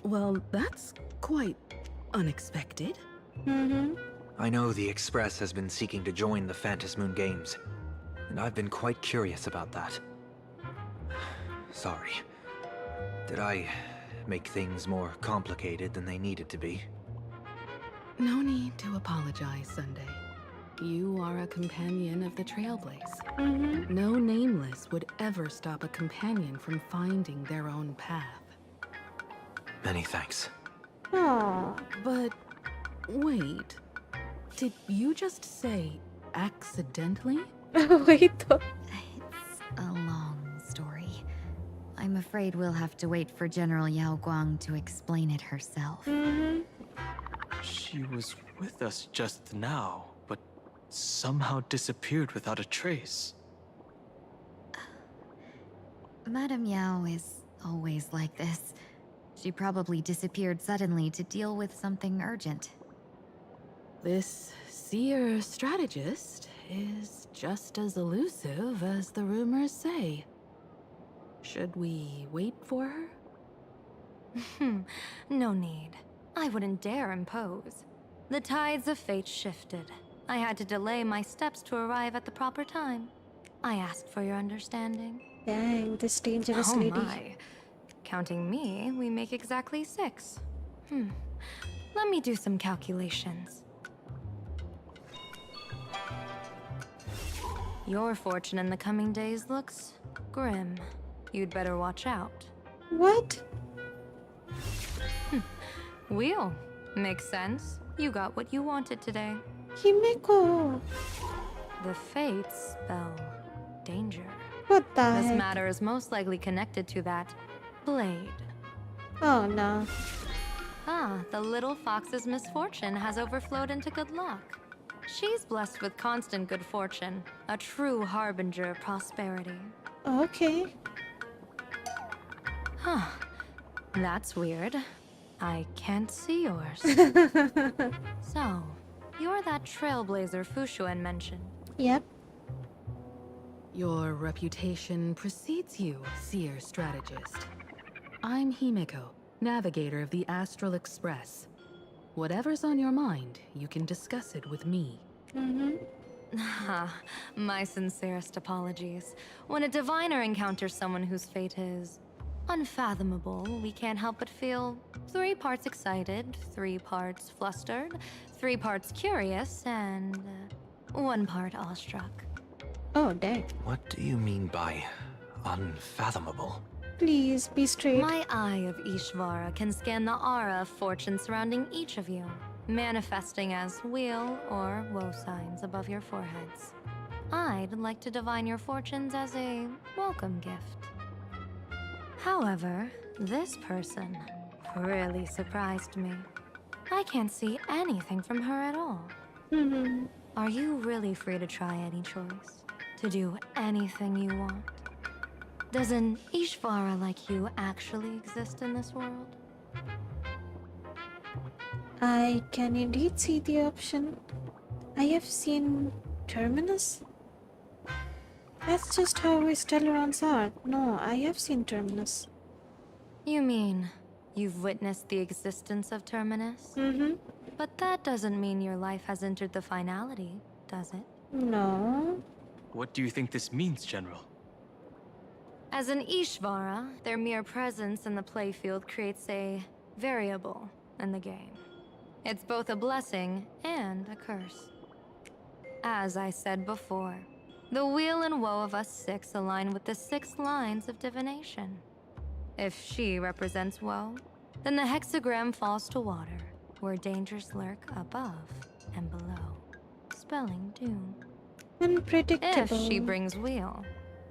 I: Well, that's quite unexpected.
M: I know the Express has been seeking to join the Phantom Moon Games, and I've been quite curious about that. Sorry. Did I make things more complicated than they needed to be?
I: No need to apologize, Sunday. You are a companion of the Trailblaze. No nameless would ever stop a companion from finding their own path.
M: Many thanks.
A: Aww.
I: But wait, did you just say accidentally?
A: Wait though.
D: It's a long story. I'm afraid we'll have to wait for General Yao Guang to explain it herself.
N: She was with us just now, but somehow disappeared without a trace.
D: Madame Yao is always like this. She probably disappeared suddenly to deal with something urgent.
I: This seer strategist is just as elusive as the rumors say. Should we wait for her?
K: No need. I wouldn't dare impose. The tides of fate shifted. I had to delay my steps to arrive at the proper time. I asked for your understanding.
A: Dang, this dangerous lady.
K: My. Counting me, we make exactly 6. Let me do some calculations. Your fortune in the coming days looks grim. You'd better watch out.
A: What?
K: Wheel. Makes sense. You got what you wanted today.
A: Himeko.
K: The fates spell danger.
A: What the
K: This
A: heck?
K: matter is most likely connected to that blade.
A: Oh no.
K: The little fox's misfortune has overflowed into good luck. She's blessed with constant good fortune, a true harbinger of prosperity.
A: Okay.
K: That's weird. I can't see yours. So, you're that trailblazer Fushuan mentioned.
A: Yep.
I: Your reputation precedes you, seer strategist. I'm Himeko, navigator of the Astral Express. Whatever's on your mind, you can discuss it with me.
K: My sincerest apologies. When a diviner encounters someone whose fate is unfathomable, we can't help but feel 3 parts excited, 3 parts flustered, 3 parts curious, and 1 part awestruck.
A: Oh, dang.
M: What do you mean by unfathomable?
A: Please be straight.
K: My eye of Ishvara can scan the aura of fortune surrounding each of you, manifesting as weal or woe signs above your foreheads. I'd like to divine your fortunes as a welcome gift. However, this person really surprised me. I can't see anything from her at all. Are you really free to try any choice? To do anything you want? Does an Ishvara like you actually exist in this world?
A: I can indeed see the option. I have seen Terminus. That's just how Stellarons are. No, I have seen Terminus.
K: You mean you've witnessed the existence of Terminus? But that doesn't mean your life has entered the finality, does it?
A: No.
N: What do you think this means, General?
K: As an Ishvara, their mere presence in the playfield creates a variable in the game. It's both a blessing and a curse. As I said before, The weal and woe of us six align with the 6 lines of divination. If she represents woe, then the hexagram falls to water, where dangers lurk above and below, spelling doom.
A: Unpredictable.
K: If she brings weal,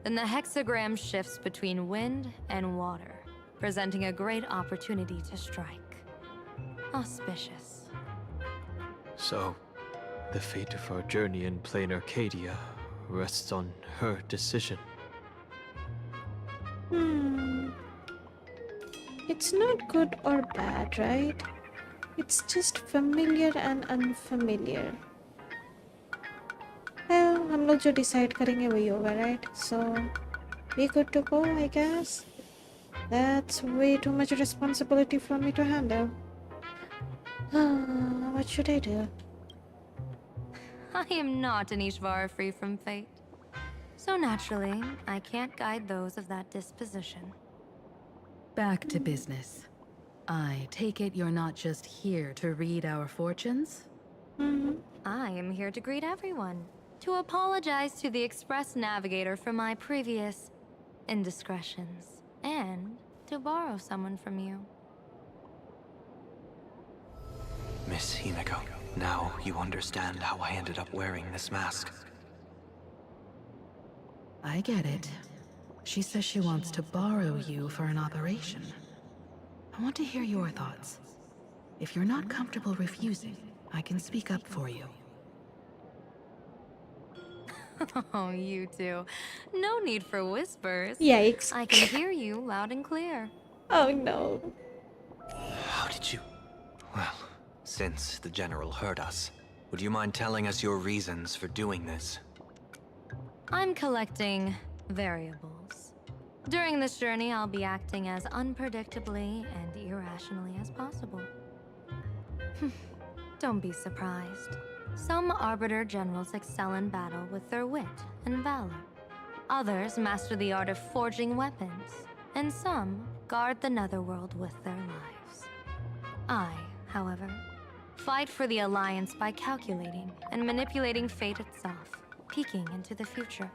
K: then the hexagram shifts between wind and water, presenting a great opportunity to strike. Auspicious.
N: So, the fate of our journey in plain Arcadia rests on her decision.
A: It's not good or bad, right? It's just familiar and unfamiliar. Well, हम लोग जो decide करेंगे वही होगा, right? So, we good to go, I guess. That's way too much responsibility for me to handle. What should I do?
K: I am not an Ishvara free from fate. So naturally, I can't guide those of that disposition.
I: Back to business. I take it you're not just here to read our fortunes?
K: I am here to greet everyone. To apologize to the Express Navigator for my previous indiscretions. And to borrow someone from you.
M: Miss Himeko, now you understand how I ended up wearing this mask.
I: I get it. She says she wants to borrow you for an operation. I want to hear your thoughts. If you're not comfortable refusing, I can speak up for you.
K: Oh, you two. No need for whispers.
A: Yikes.
K: I can hear you loud and clear.
A: Oh no.
M: How did you... Well, since the General heard us, would you mind telling us your reasons for doing this?
K: I'm collecting variables. During this journey, I'll be acting as unpredictably and irrationally as possible. Don't be surprised. Some Arbiter Generals excel in battle with their wit and valor. Others master the art of forging weapons. And some guard the Netherworld with their lives. I, however, fight for the Alliance by calculating and manipulating fate itself, peeking into the future.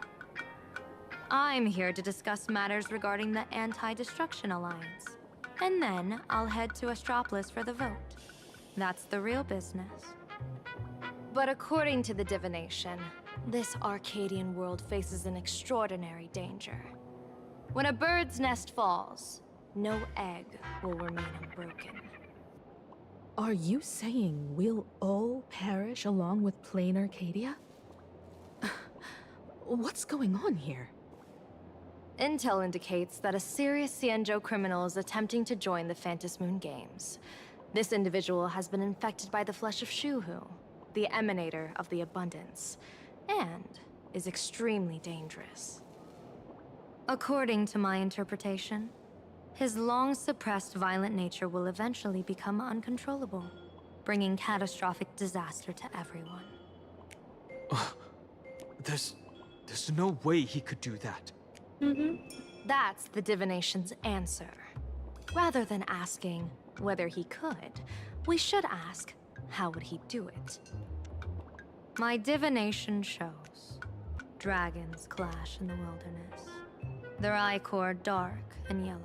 K: I'm here to discuss matters regarding the Anti-Destruction Alliance. And then I'll head to Astropolis for the vote. That's the real business. But according to the divination, this Arcadian world faces an extraordinary danger. When a bird's nest falls, no egg will remain unbroken.
I: Are you saying we'll all perish along with plain Arcadia? What's going on here?
K: Intel indicates that a serious Xianzhou criminal is attempting to join the Phantom Moon Games. This individual has been infected by the flesh of Shuhu, the emanator of the abundance, and is extremely dangerous. According to my interpretation, his long-suppressed violent nature will eventually become uncontrollable, bringing catastrophic disaster to everyone.
N: There's no way he could do that.
K: That's the divination's answer. Rather than asking whether he could, we should ask, how would he do it? My divination shows dragons clash in the wilderness. Their ichor dark and yellow.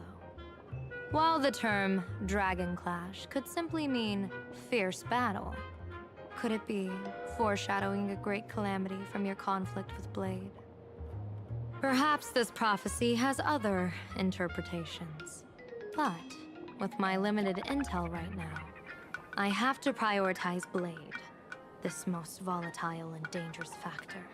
K: While the term dragon clash could simply mean fierce battle, could it be foreshadowing a great calamity from your conflict with Blade? Perhaps this prophecy has other interpretations. But with my limited intel right now, I have to prioritize Blade, this most volatile and dangerous factor.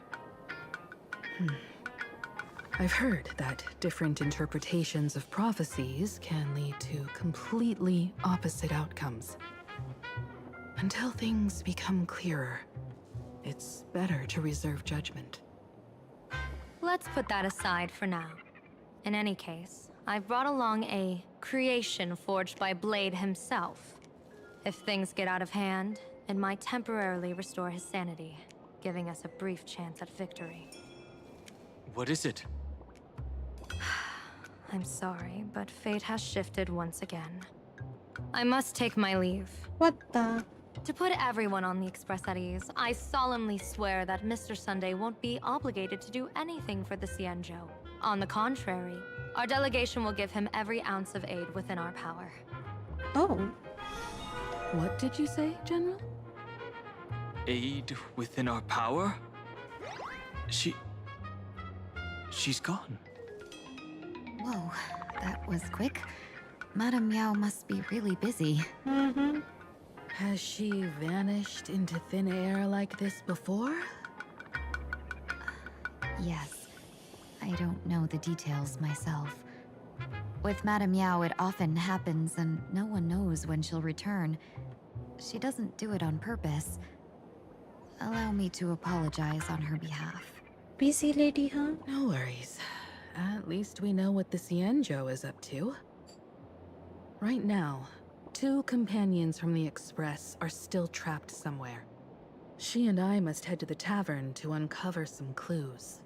I: I've heard that different interpretations of prophecies can lead to completely opposite outcomes. Until things become clearer, it's better to reserve judgment.
K: Let's put that aside for now. In any case, I've brought along a creation forged by Blade himself. If things get out of hand, it might temporarily restore his sanity, giving us a brief chance at victory.
N: What is it?
K: I'm sorry, but fate has shifted once again. I must take my leave.
A: What the?
P: To put everyone on the express at ease, I solemnly swear that Mr. Sunday won't be obligated to do anything for the Xianzhou. On the contrary, our delegation will give him every ounce of aid within our power.
A: Oh.
I: What did you say, General?
N: Aid within our power? She's gone.
D: Whoa, that was quick. Madame Yao must be really busy.
A: Mm-hmm.
I: Has she vanished into thin air like this before?
D: Yes. I don't know the details myself. With Madame Yao, it often happens and no one knows when she'll return. She doesn't do it on purpose. Allow me to apologize on her behalf.
A: Busy lady, huh?
I: No worries. At least we know what the Xianzhou is up to. Right now, 2 companions from the Express are still trapped somewhere. She and I must head to the tavern to uncover some clues.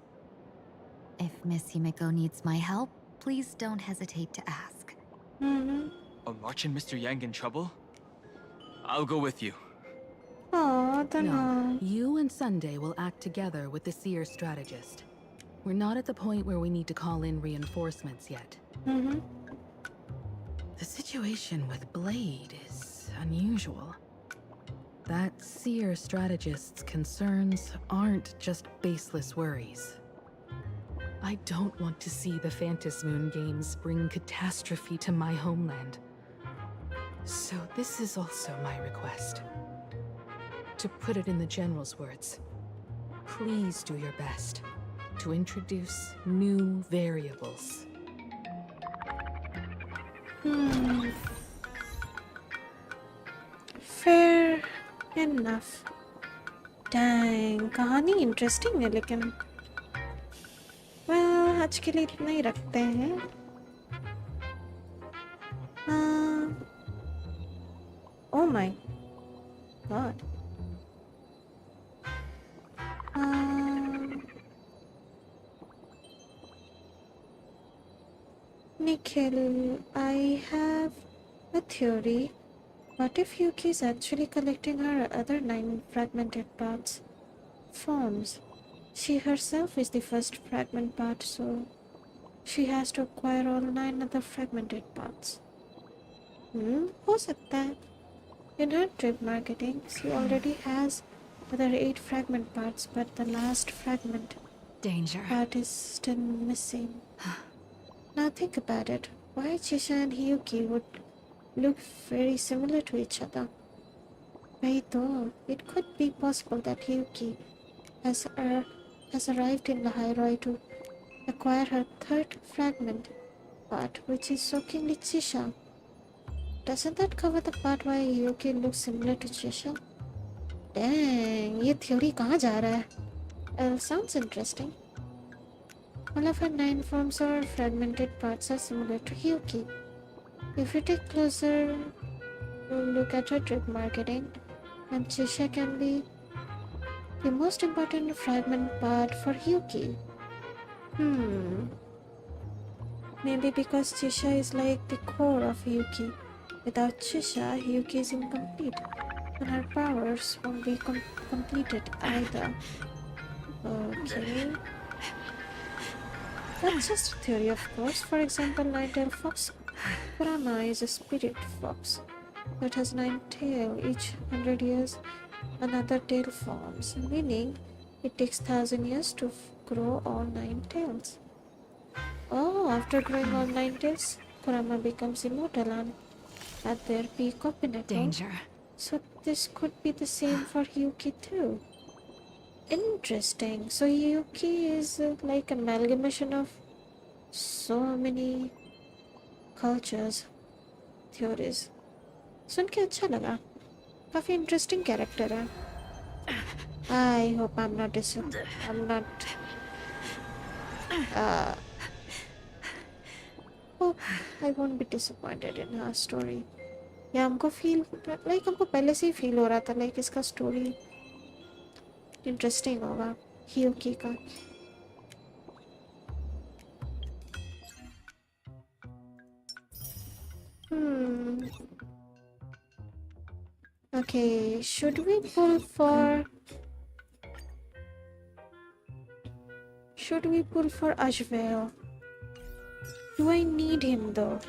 D: If Miss Himiko needs my help, please don't hesitate to ask.
A: Mm-hmm.
N: Are March and Mr. Yang in trouble? I'll go with you.
A: Oh,
I: no. You and Sunday will act together with the Seer strategist. We're not at the point where we need to call in reinforcements yet.
A: Mm-hmm.
I: The situation with Blade is unusual. That Seer strategist's concerns aren't just baseless worries. I don't want to see the Phantom Moon games bring catastrophe to my homeland. So this is also my request. To put it in the General's words, please do your best to introduce new variables.
A: Fair enough. Dang, कहानी interesting है लेकिन well, आज के लिए इतना ही रखते हैं. Oh my god. Nikhil, I have a theory. What if Yuki is actually collecting her other 9 fragmented parts? Forms. She herself is the first fragment part, so she has to acquire all 9 other fragmented parts. हो सकता है. In her trip marketing, she already has other 8 fragment parts, but the last fragment part is still missing. Now think about it. Why Chisha and Hiyuki would look very similar to each other? Wait though, it could be possible that Hiyuki has arrived in Lahairoi to acquire her 3rd fragment part, which is shockingly Chisha. Doesn't that cover the part why Hiyuki looks similar to Chisha? Dang, ये theory कहाँ जा रहा है? Sounds interesting. All of her 9 forms or fragmented parts are similar to Hiyuki. If you take closer look at her trip marketing, and Chisha can be the most important fragment part for Hiyuki. Maybe because Chisha is like the core of Hiyuki. Without Chisha, Hiyuki is incomplete, and her powers won't be completed either. Okay. That's just a theory, of course. For example, Nine-tailed fox Kurama is a spirit fox that has 9 tails. Each 100 years, another tail forms, meaning it takes 1,000 years to grow all 9 tails. Oh, after growing all 9 tails, Kurama becomes immortal and at their peak of pinnacle.
D: Danger.
A: So this could be the same for Hiyuki too. Interesting. So Hiyuki is like amalgamation of so many cultures, theories. सुन के अच्छा लगा. काफी interesting character है. I hope I'm not hope I won't be disappointed in her story. या हमको feel like हमको पहले से ही feel हो रहा था like इसका story interesting होगा Hiyuki का. Okay, should we pull for... Should we pull for Ashvale? Do I need him though?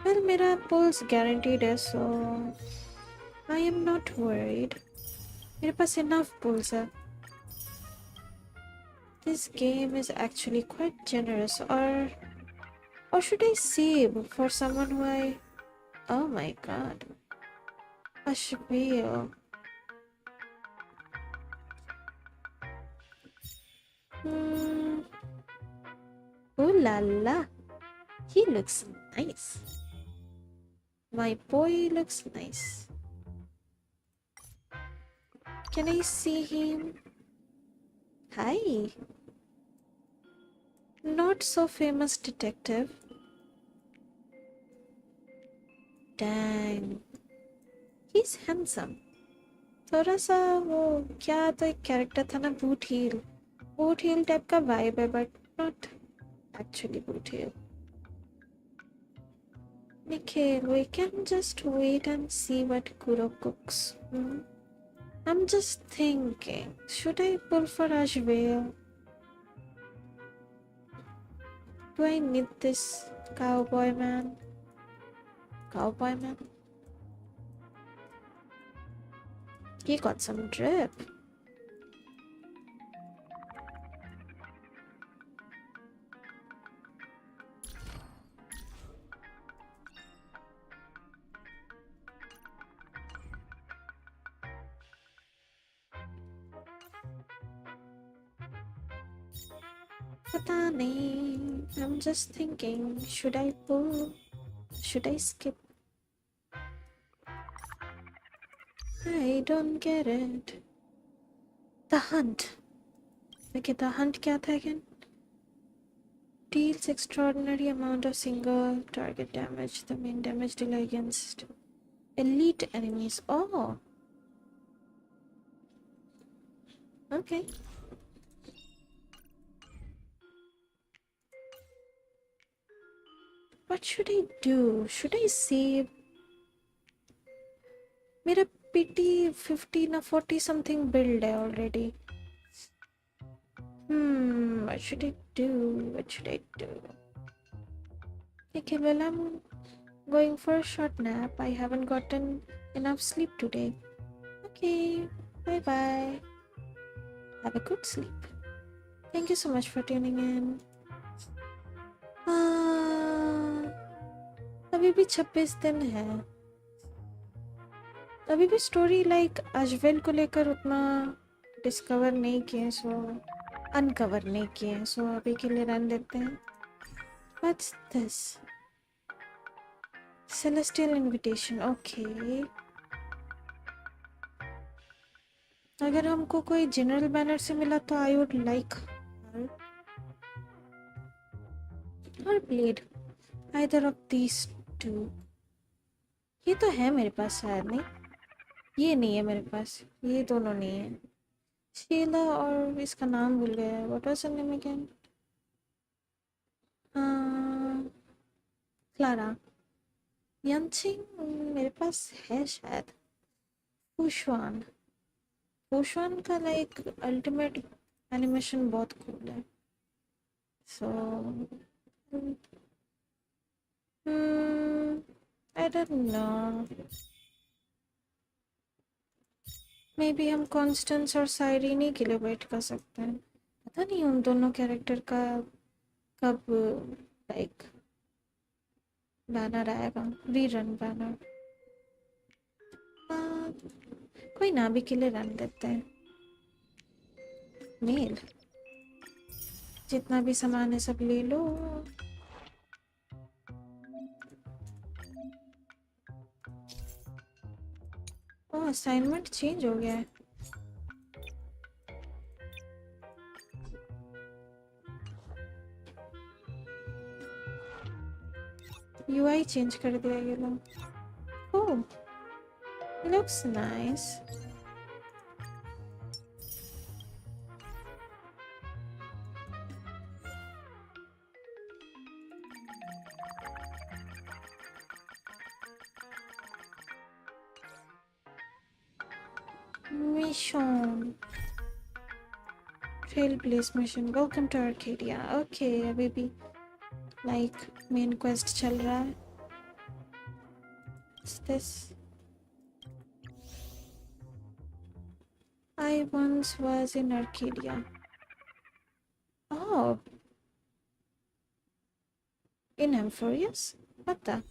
A: Well, mera pulls guaranteed है, so I am not worried. मेरे पास enough pulls है. This game is actually quite generous. Or should I save for someone who I... Oh my god. Ashvale. Oh la la. He looks nice. My boy looks nice. Can I see him? Hi. Not so famous detective. Dang. He's handsome. थोड़ा सा वो क्या तो एक character था ना, boot heel type का vibe है, but not actually boot heel. Nikhil, we can just wait and see what Kuro cooks. I'm just thinking, should I pull for Ashvale? Do I need this cowboy man? Cowboy man? He got some drip. पता नहीं. I'm just thinking, should I pull? Should I skip? I don't get it. The hunt. Okay, the hunt क्या था again? Deals extraordinary amount of single target damage. The main damage deal against elite enemies. Oh. Okay. What should I do? Should I save? मेरा PT 50 or 40 something build है already. What should I do? What should I do? Okay, well, I'm going for a short nap. I haven't gotten enough sleep today. Okay, bye bye. Have a good sleep. Thank you so much for tuning in. अभी भी 26 दिन है. अभी भी story like अजवेल को लेकर उतना discover नहीं किए, सो अनकवर नहीं किए, सो अभी के लिए रन देते हैं. What's this? Celestial invitation. Okay. अगर हमको कोई जनरल बैनर से मिला तो I would like or blade. Either of these two. ये तो है मेरे पास शायद. नहीं, ये नहीं है मेरे पास. ये दोनों नहीं है. शीला और इसका नाम भूल गया. What was her name again? Clara. यंचिंग मेरे पास है शायद. फूशवान का लाइक अल्टीमेट एनिमेशन बहुत कूल है. So I don't know. Maybe हम कॉन्स्टेंस और साइरिनी के लिए वेट कर सकते हैं. पता नहीं उन दोनों कैरेक्टर का कब लाइक बैनर आएगा, रीरन बैनर. कोई ना, भी के लिए रन देते हैं. मेल जितना भी सामान है सब ले लो. ओह, असाइनमेंट चेंज हो गया है. UI चेंज कर दिया ये लोग. ओह, looks nice. Mission. Trailblaze mission. Welcome to Arcadia. Okay, अभी भी like main quest चल रहा है. What's this? I once was in Arcadia. Oh. In Amphorius? What the?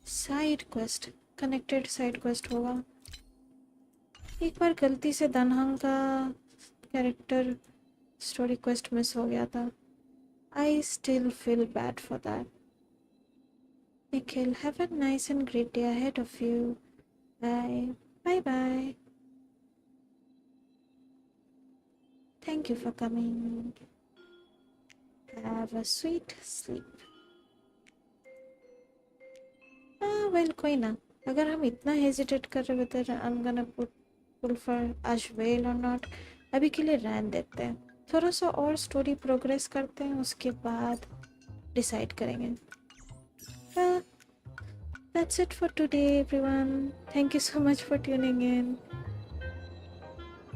A: Side quest. Connected side quest होगा. एक बार गलती से दनहंग का कैरेक्टर स्टोरी क्वेस्ट मिस हो गया था. I still feel bad for that. Nikhil, have a nice and great day ahead of you. Bye. Bye bye. Thank you for coming. Have a sweet sleep. Well, कोई ना. अगर हम इतना hesitate कर रहे होते हैं, I'm gonna pull for Ashvale or not. अभी के लिए रहने देते हैं. थोड़ा सा और स्टोरी प्रोग्रेस करते हैं, उसके बाद डिसाइड करेंगे. Well, that's it for today, everyone. Thank you so much for tuning in.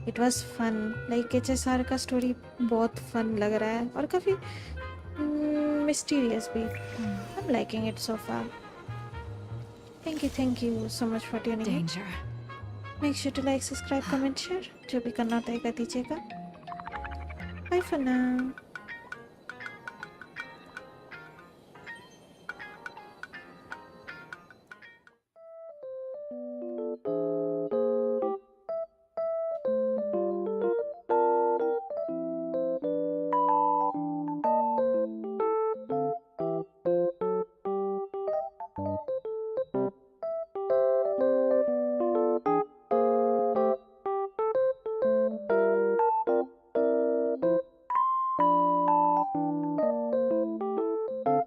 A: It was fun. Like HSR का स्टोरी बहुत फन लग रहा है और काफ़ी mysterious भी. I'm liking it so far. Thank you so much for tuning in.
J: Danger.
A: Make sure to like, subscribe, comment, share. जो भी करना होता है कर दीजिएगा. Bye for now.